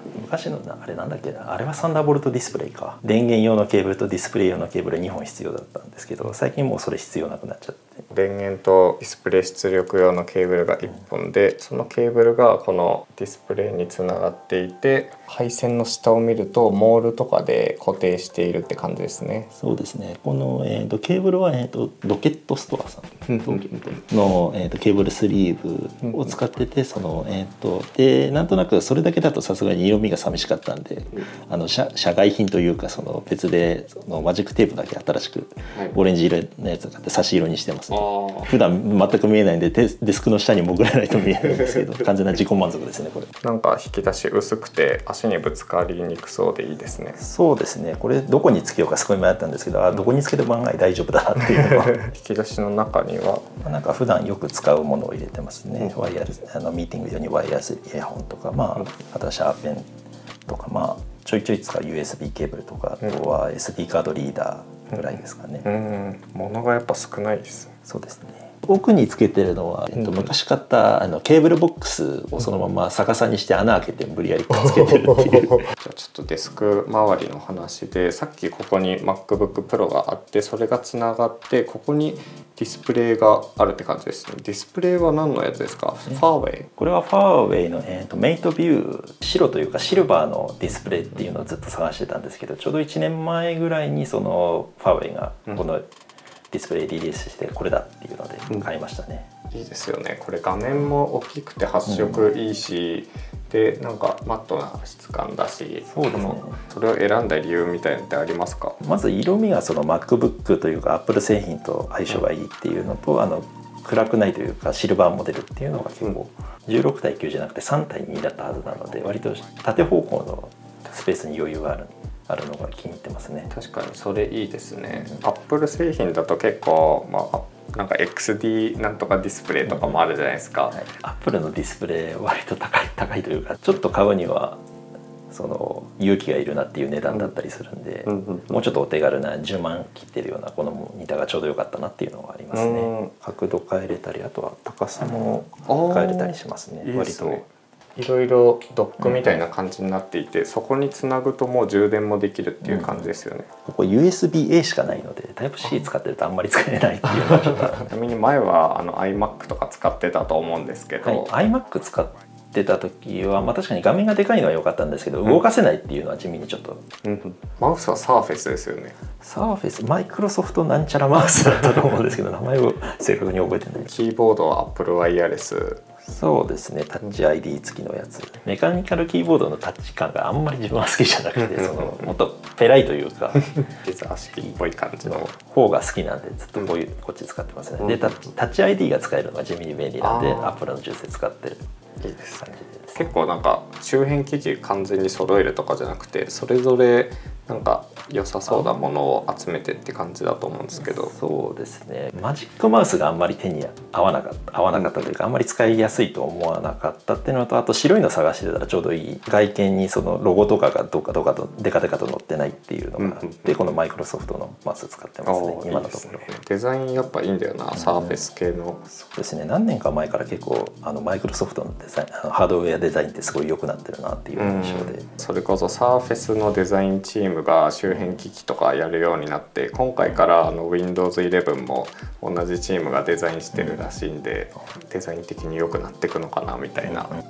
あれなんだっけな、あれはサンダーボルトディスプレイか、電源用のケーブルとディスプレイ用のケーブル2本必要だったんですけど、最近もうそれ必要なくなっちゃって、電源とディスプレイ出力用のケーブルが1本で、そのケーブルがこのディスプレイにつながっていて、配線の下を見るとモールとかで固定しているって感じですね。そうですね、この、ケーブルは、ロケットストアさんの、ケーブルスリーブを使ってて、その、でなんとなくそれだけだとさすがに色味が寂しかったんで、社外品というか、その別でそのマジックテープだけ新しくオレンジ色のやつを買って差し色にしてます、ね。普段全く見えないんでデスクの下に潜らないと見えないんですけど、完全な自己満足ですねこれ。なんか引き出し薄くて足にぶつかりにくそうでいいですね。そうですね、これどこにつけようかすごい迷ったんですけど、どこにつけても案外大丈夫だなっていうのは引き出しの中にはなんか普段よく使うものを入れてますね。ワイヤレスミーティング用にワイヤレスイヤホンとか、あとはシャーペンとか、ちょいちょい使う USB ケーブルとか、あとは SD カードリーダーぐらいですかね。物がやっぱ少ないです。そうですね。奥につけてるのは、昔買ったケーブルボックスをそのまま逆さにして穴開けて無理やりくっつけてるっていう。じゃあちょっとデスク周りの話で、さっきここに MacBook Pro があって、それがつながってここにディスプレイがあるって感じですね。ディスプレイは何のやつですか？ファーウェイ？これはファーウェイの、メイトビュー、白というかシルバーのディスプレイっていうのをずっと探してたんですけど、ちょうど1年前ぐらいにそのファーウェイがこのディスプレイリリースしてこれだっていうので買いましたね。いいですよね。これ画面も大きくて発色いいし、でなんかマットな質感だし、そうですね。それを選んだ理由みたいなのってありますか？まず色味がその MacBook というか Apple 製品と相性がいいっていうのと、暗くないというかシルバーモデルっていうのが結構16対9じゃなくて3対2だったはずなので、割と縦方向のスペースに余裕があるのが気に入ってますね。確かにそれいいですね。Apple 製品だと結構なんか XD なんとかディスプレイとかもあるじゃないですか。Apple のディスプレイ割と高いというか、ちょっと買うにはその勇気がいるなっていう値段だったりするんで、もうちょっとお手軽な10万切ってるようなこのモニターがちょうど良かったなっていうのがありますね。角度変えれたり、あとは高さも変えれたりしますね。いいですね。割といろいろドックみたいな感じになっていて、そこにつなぐともう充電もできるっていう感じですよね。ここ USB-A しかないので、Type-C 使ってるとあんまり使えないっていうのはちょっとちなみに前はiMac とか使ってたと思うんですけど、iMac 使ってた時は、確かに画面がでかいのは良かったんですけど、動かせないっていうのは地味にちょっと、マウスは Surface ですよね。Surface、マイクロソフトなんちゃらマウスだったと思うんですけど、名前を正確に覚えてない。キーボードは Apple ワイヤレス。そうですね、タッチ ID 付きのやつ。メカニカルキーボードのタッチ感があんまり自分は好きじゃなくて、もっとペライというかレザー式っぽい感じの方が好きなんで、ずっとこっち使ってますね。でタッチ ID が使えるのが地味に便利なんで、Apple のジュースで使ってるいいですね。結構なんか周辺機器完全に揃えるとかじゃなくて、それぞれなんか良さそうなものを集めてって感じだと思うんですけど。そうですね、マジックマウスがあんまり手に合わなかったというか、あんまり使いやすいと思わなかったっていうのと、あと白いの探してたらちょうどいい、外見にそのロゴとかがどうかとデカデカと載ってないっていうのがあって、このマイクロソフトのマウス使ってますね、今のところ。デザインやっぱいいんだよな、サーフェス系の。そうですね、何年か前から結構マイクロソフトのデザイン、ハードウェアデザインってすごい良くなってるなっていう印象で、それこそサーフェスのデザインチームが周辺機器とかやるようになって、今回からWindows 11も同じチームがデザインしてるらしいんで、デザイン的に良くなっていくのかなみたいな。ありが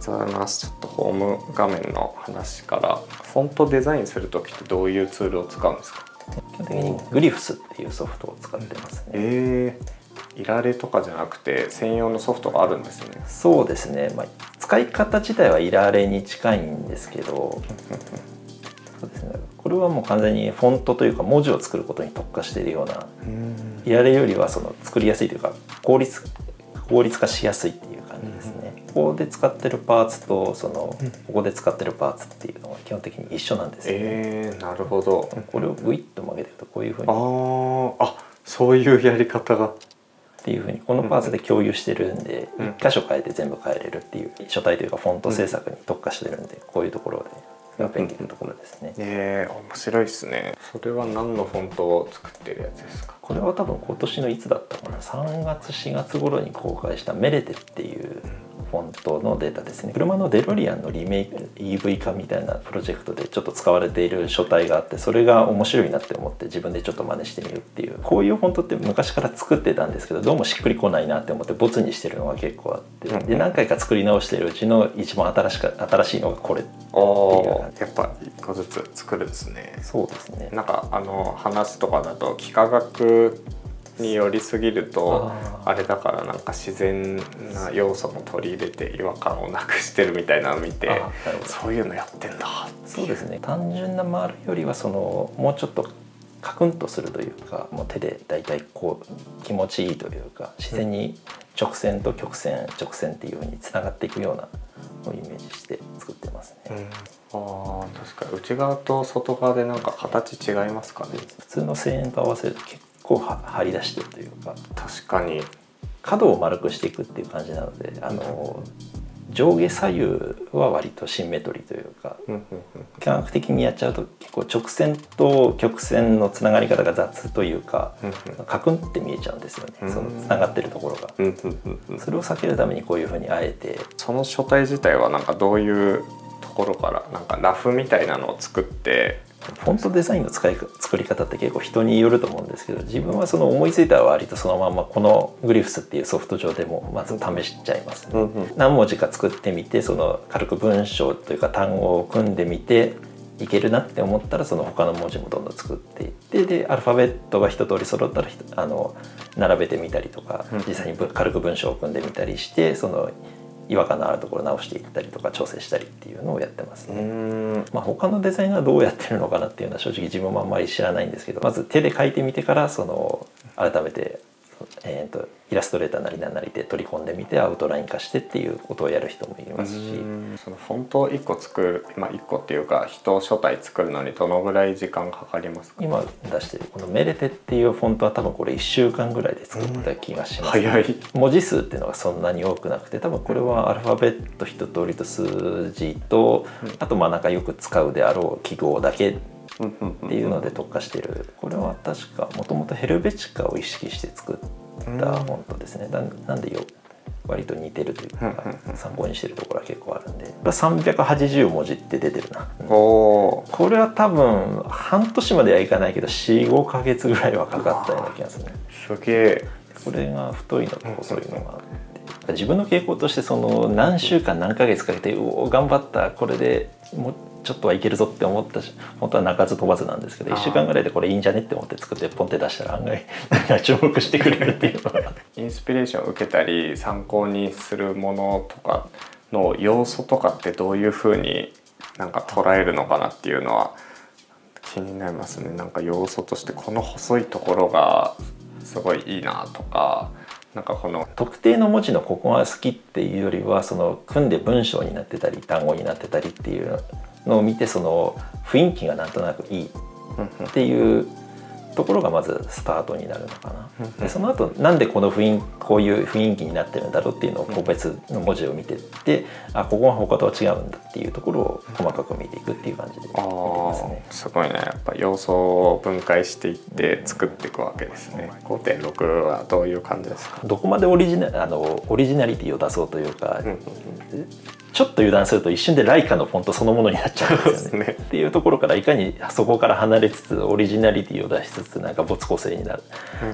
とうございます。ちょっとホーム画面の話から、フォントデザインする時ってどういうツールを使うんですか？基本的にグリフスっていうソフトを使ってますね。いられとかじゃなくて専用のソフトがあるんですね。そうですね、使い方自体はいられに近いんですけどそうですね、これはもう完全にフォントというか文字を作ることに特化しているような、いられよりはその作りやすいというか効率化しやすいっていう感じですね。ここで使ってるパーツとここで使ってるパーツっていうのは基本的に一緒なんですよね。なるほど。これをグイッと曲げてるとこういうふうに、そういうやり方が。っていうふうにこのパーツで共有してるんで、1箇所変えて全部変えれるっていう書体というかフォント制作に特化してるんで、こういうところで便利なところですね。面白いですね。それは何のフォントを作ってるやつですか？これは多分今年のいつだったかな、3月4月頃に公開したメレテっていうフォントのデータですね。車のデロリアンのリメイク EV 化みたいなプロジェクトでちょっと使われている書体があって、それが面白いなって思って自分でちょっと真似してみるっていう、こういうフォントって昔から作ってたんですけど、どうもしっくりこないなって思ってボツにしてるのが結構あって、で何回か作り直してるうちの一番新しいのがこれっていう。やっぱ一個ずつ作るんですね。そうですね。なんか話とかだと幾何学に寄りすぎるとあれだから、なんか自然な要素も取り入れて違和感をなくしてるみたいなのを見て、そういうのやってんだ。そうですね。単純な丸よりはもうちょっとカクンとするというか、もう手でだいたいこう気持ちいいというか、自然に直線と曲線直線っていう風につながっていくようなのをイメージして作ってますね。確かに内側と外側でなんか形違いますかね。普通の1000円と合わせると結構張り出してるというか、確かに角を丸くしていくっていう感じなので、上下左右は割とシンメトリーというか、科学的にやっちゃうと結構直線と曲線のつながり方が雑というか、カクンって見えちゃうんですよね、そのつながってるところが。それを避けるためにこういうふうにあえて。その書体自体はなんかどういうところからなんかラフみたいなのを作って。フォントデザインの作り方って結構人によると思うんですけど、自分は思いついたら割とそのままこのグリフスっていうソフト上でもまず試しちゃいますね。何文字か作ってみて、軽く文章というか単語を組んでみていけるなって思ったら、他の文字もどんどん作っていって、でアルファベットが一通り揃ったら並べてみたりとか、実際に軽く文章を組んでみたりして、違和感のあるところを直していったりとか調整したりっていうのをやってますね。他のデザイナーはどうやってるのかなっていうのは正直自分もあんまり知らないんですけど、まず手で書いてみてから改めてイラストレーターなりなんなりで取り込んでみてアウトライン化してっていうことをやる人もいますし、そのフォントを1個作る、1個っていうか1書体作るのにどのぐらい時間かかりますか？今出してるこのメレテっていうフォントは多分これ1週間ぐらいで作った気がします、早い。文字数っていうのがそんなに多くなくて、多分これはアルファベット一通りと数字と、あとなんかよく使うであろう記号だけっていうので特化してる。これは確かもともとヘルベチカを意識して作ったフォントですね。なんで割と似てるというか参考にしてるところは結構あるんで、これは380文字って出てるな。これは多分半年まではいかないけど 4,5 ヶ月ぐらいはかかったような気がするね。すげえ。これが太いのと細いのがあって、自分の傾向として何週間何ヶ月かけて頑張った、これでもうちょっとはいけるぞって思ったし、本当は鳴かず飛ばずなんですけど、1週間ぐらいでこれいいんじゃねって思って作ってポンって出したら案外注目してくれるっていうのがインスピレーションを受けたり参考にするものとかの要素とかってどういうふうになんか捉えるのかなっていうのは気になりますね。なんか要素としてこの細いところがすごいいいなとか、なんかこの特定の文字のここが好きっていうよりは、組んで文章になってたり単語になってたりっていうのを見て、雰囲気がなんとなくいいっていうところがまずスタートになるのかな。でその後なんでこういう雰囲気になってるんだろうっていうのを個別の文字を見てって、ここが他とは違うんだっていうところを細かく見ていくっていう感じで見てますね。すごいね。やっぱ要素を分解していって作っていくわけですね。5.6 はどういう感じですか？どこまでオリジナリティを出そうというか、ちょっと油断すると一瞬でライカのフォントそのものになっちゃうんですよね。っていうところからいかにそこから離れつつオリジナリティを出しつつ、なんか没個性にな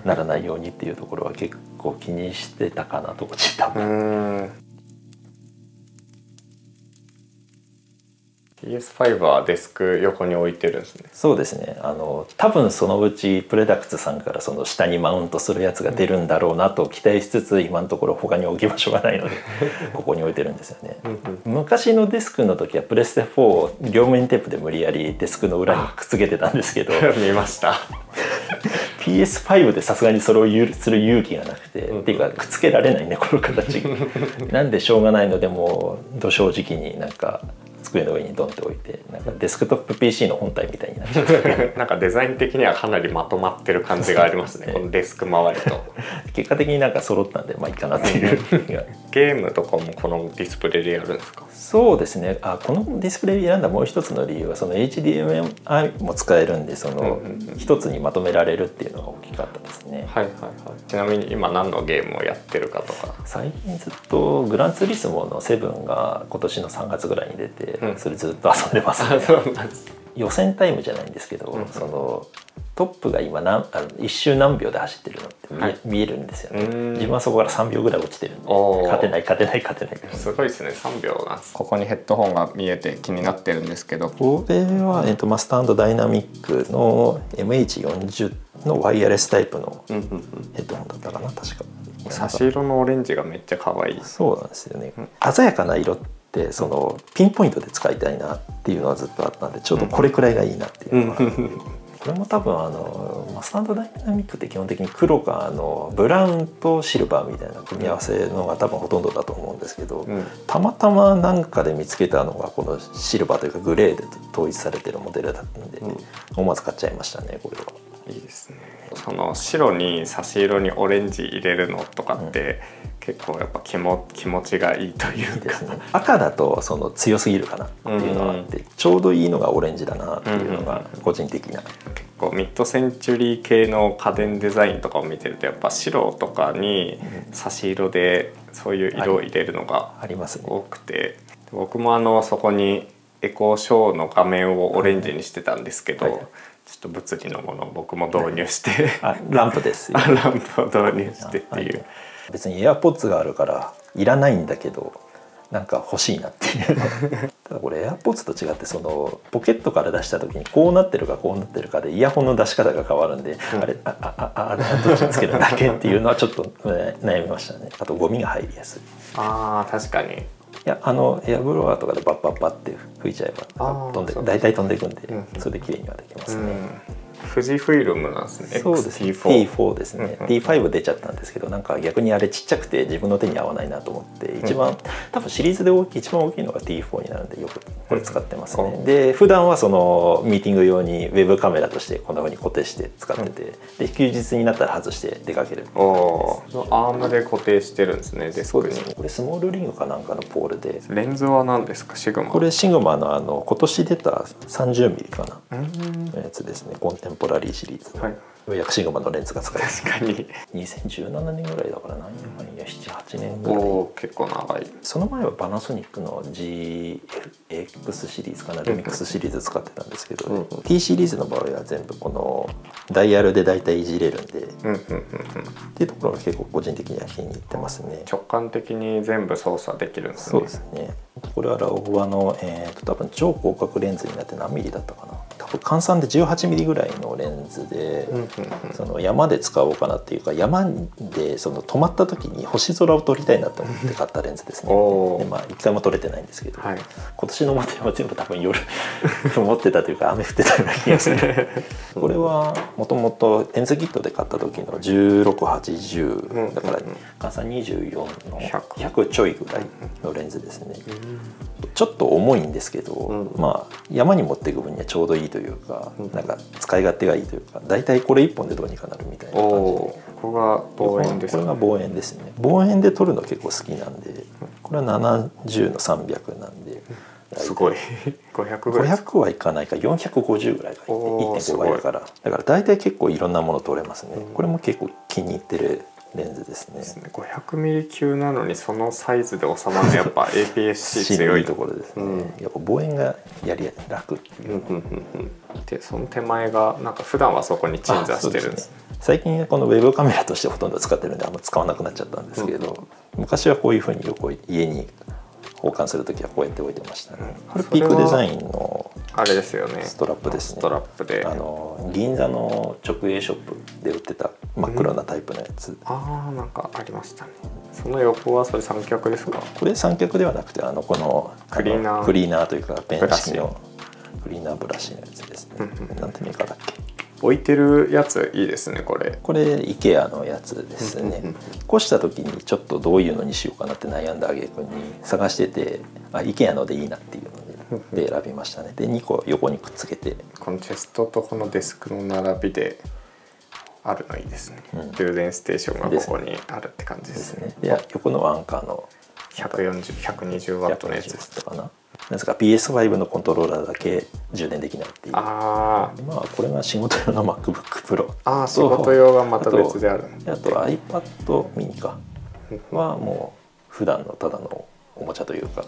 らないようにっていうところは結構気にしてたかなと多分。PS5 はデスク横に置いてるんですね。そうですね。多分そのうちプレダクツさんから下にマウントするやつが出るんだろうなと期待しつつ、今のところ他に置き場所がないのでここに置いてるんですよね。昔のデスクの時はプレステ4を両面テープで無理やりデスクの裏にくっつけてたんですけど見ましたPS5 でさすがにそれをする勇気がなくて、っていうかくっつけられないねこの形なんでしょうがないので、もうど正直になんか机の上にドンって置いて、なんかデスクトップ PC の本体みたいになっちゃってなんかデザイン的にはかなりまとまってる感じがありますねこのデスク周りと。結果的になんか揃ったんでまあいいかなっていうゲームとかもこのディスプレイでやるんですか？そうですね。このディスプレイ選んだもう一つの理由はその HDMI も使えるんで、その一つにまとめられるっていうのが大きかったですね。はいはいはい。ちなみに今何のゲームをやってるかとか。最近ずっとグランツーリスモの7が今年の3月ぐらいに出て、それずっと遊んでますね。予選タイムじゃないんですけど、そのトップが今1周何秒で走ってるのって見えるんですよね。自分はそこから3秒ぐらい落ちてるんで、勝てないすごいですね。3秒なんです。ここにヘッドホンが見えて気になってるんですけど、これは、マスター&ダイナミックの MH40 のワイヤレスタイプのヘッドホンだったかな、確か。差し色のオレンジがめっちゃ可愛い。そうなんですよね。鮮やかな色ってそのピンポイントで使いたいなっていうのはずっとあったんで、ちょうどこれくらいがいいなっていうのがあって、これも多分マスター&ダイナミックって基本的に黒かブラウンとシルバーみたいな組み合わせのが多分ほとんどだと思うんですけど、たまたまなんかで見つけたのがこのシルバーというかグレーで統一されてるモデルだったんで、思わず買っちゃいましたねこれは。いいですね。その白に差し色にオレンジ入れるのとかって、結構やっぱ気持ちがいいというか、いいですね。赤だとその強すぎるかなっていうのがあって、ちょうどいいのがオレンジだなっていうのが個人的な。結構ミッドセンチュリー系の家電デザインとかを見てると、やっぱ白とかに差し色でそういう色を入れるのが多くて、僕もそこにエコーショーの画面をオレンジにしてたんですけど、ちょっと物理のものを僕も導入して、ランプですよ。ランプを導入してっていう。別に AirPods があるからいらないんだけど、なんか欲しいなっていうただこれ AirPods と違って、そのポケットから出した時にこうなってるかこうなってるかでイヤホンの出し方が変わるんで、あれどっちにつけるんだっけっていうのはちょっと悩みましたね。あとゴミが入りやすい。確かに。いやエアブロワーとかでバッバッバッって吹いちゃえば大体飛んでいくんで、それで綺麗にはできますね。富士フイルムなんですね。そうですね。T4 ですね。T5 出ちゃったんですけど、なんか逆にあれちっちゃくて自分の手に合わないなと思って、多分シリーズで一番大きいのが T4 になるんで、よくこれ使ってますね。で普段はそのミーティング用にウェブカメラとしてこんな風に固定して使ってて、で休日になったら外して出かける。アームで固定してるんですね、デスクに。これスモールリングかなんかのポールで。レンズは何ですか？シグマ。これシグマの今年出た 30mm かなのやつですね。コンテンポラリーシリーズ。ようやくシグマのレンズが使える。確かに2017年ぐらいだから何年前に78年ぐらい。結構長い。その前はパナソニックの GX シリーズかな、ルミックスシリーズ使ってたんですけど、T シリーズの場合は全部このダイヤルで大体いじれるんで、っていうところが結構個人的には気に入ってますね。直感的に全部操作できるんですね。そうですね。これはラオワの、多分超広角レンズになって何ミリだったかな。多分換算で18ミリぐらいのレンズで、その山で使おうかなっていうか、山でその止まった時に星空を撮りたいなと思って買ったレンズですね。で一回も撮れてないんですけど、今年のまでは全部多分夜曇ってたというか雨降ってたような気がする。これはもともとレンズキットで買った時の1680だから換算24の100ちょいぐらいのレンズですね。ちょっと重いんですけど、まあ山に持っていく分にはちょうどいいというか、なんか使い勝手がいいというか、だいたいこれ1本でどうにかなるみたいな感じで。ここが望遠ですか？これが望遠ですね。望遠で撮るの結構好きなんで、これは70の300なんで、すごい500ぐらいですか？500はいかないか、450ぐらいが 1.5 倍だから、だから大体結構いろんなもの撮れますね。これも結構気に入ってるレンズですね。500ミリ級なのにそのサイズで収まるのやっぱ APS-C 強いところですね。やっぱ望遠がやり楽っていう。でその手前がなんか普段はそこに鎮座してるんですね。最近このウェブカメラとしてほとんど使ってるんであんま使わなくなっちゃったんですけど、昔はこういうふうに家に保管するときはこうやって置いてましたね。これピークデザインのあれですよね。ストラップですね。ストラップで銀座の直営ショップで売ってた真っ黒なタイプのやつ。なんかありましたね。その横はそれ三脚ですか？これ三脚ではなくてこのクリーナーというかペン式のクリーナーブラシのやつですね。なんてメーカーだっけ？置いてるやついいですね。これ IKEA のやつですね。引っ越した時にちょっとどういうのにしようかなって悩んだ挙句に探してて、IKEA のでいいなっていうのでで選びましたね。で2個横にくっつけて、このチェストとこのデスクの並びであるのいいですね、充電ステーションがここにあるって感じですね。で横のアンカーの120ワットのやつですとかな。なんですか PS5 のコントローラーだけ充電できないっていう。あまあこれが仕事用の MacBook Pro。あ、仕事用がまた別である。あと iPad mini かはもう普段のただのおもちゃというか、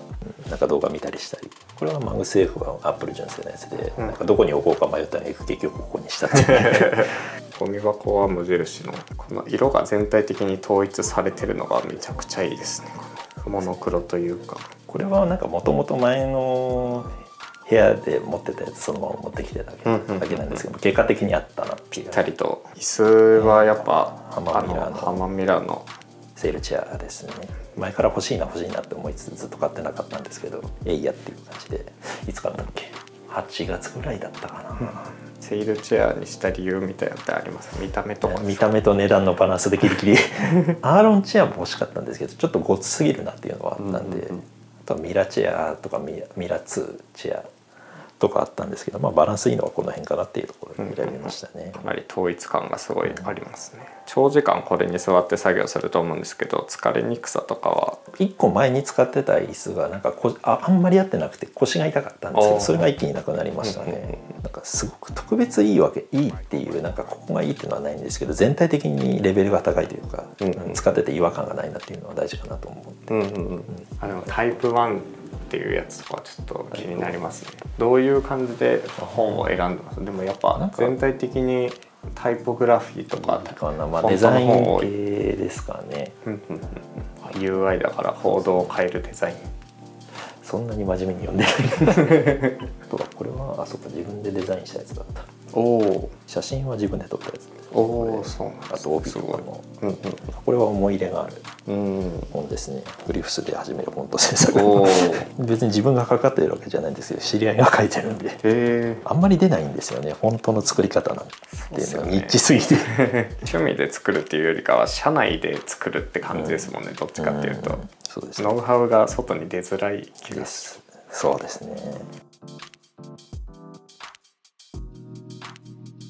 なんか動画見たりしたり。これはマグセーフは Apple 純正のやつで、なんかどこに置こうか迷ったら結局ここにしたっていうゴミ箱は無印のこの色が全体的に統一されてるのがめちゃくちゃいいですね。このモノクロというか、これはなんかもともと前の部屋で持ってたやつそのまま持ってきてただけなんですけど、結果的にあったなっていう。ぴったりと。椅子はやっぱハマミラのセールチェアですね。前から欲しいなって思いつつずっと買ってなかったんですけど、えいやっていう感じで、いつ買ったっけ、8月ぐらいだったかな、セールチェアにした理由みたいなのってあります？見た目とか。見た目と値段のバランスでギリギリアーロンチェアも欲しかったんですけど、ちょっとごつすぎるなっていうのがあったんで、あとはミラチェアとかミラ2チェアとかあったんですけど、まあバランスいいのはこの辺かなっていうところで選びましたね。かなり統一感がすごいありますね。長時間これに座って作業すると思うんですけど、疲れにくさとかは。1個前に使ってた椅子がなんかあんまり合ってなくて腰が痛かったんですけど、それが一気になくなりましたね。なんかすごく特別いいっていう、なんかここがいいっていうのはないんですけど、全体的にレベルが高いというか、使ってて違和感がないなっていうのは大事かなと思って。でもタイプ1っていうやつとかちょっと気になりますね。どういう感じで本を選んでます？でもやっぱ全体的にタイポグラフィーとかまあデザイン系ですかね。UI だからコードを変えるデザイン。そんなに真面目に読んでないとか、これはそうか、自分でデザインしたやつだった。写真は自分で撮ったやつ。そうなんです。あと帯とかも、これは思い入れがある本ですね。グリフスで始める本と制作。別に自分がかかっているわけじゃないんですけど、知り合いが書いてるんで、あんまり出ないんですよね、本当の作り方なんていうのがニッチすぎて。趣味で作るっていうよりかは社内で作るって感じですもんね、どっちかっていうと。そうですね。ノウハウが外に出づらい気がする。そうですね。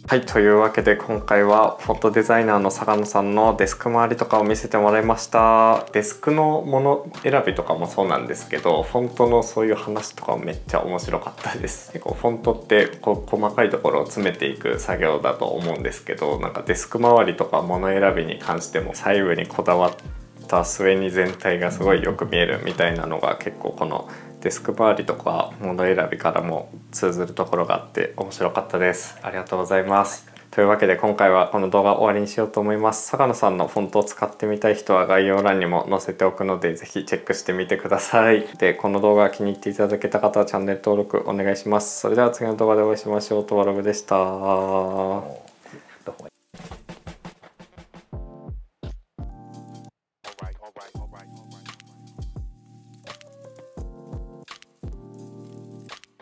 はい、というわけで今回はフォントデザイナーの坂野さんのデスク周りとかを見せてもらいました。デスクのもの選びとかもそうなんですけど、フォントのそういう話とかもめっちゃ面白かったです。結構フォントってこう細かいところを詰めていく作業だと思うんですけど、なんかデスク周りとか物選びに関しても細部にこだわった末に全体がすごいよく見えるみたいなのが結構このデスク周りとか物選びからも通ずるところがあって面白かったです。ありがとうございます。というわけで今回はこの動画終わりにしようと思います。坂野さんのフォントを使ってみたい人は概要欄にも載せておくのでぜひチェックしてみてください。で、この動画が気に入っていただけた方はチャンネル登録お願いします。それでは次の動画でお会いしましょう。トワログでした。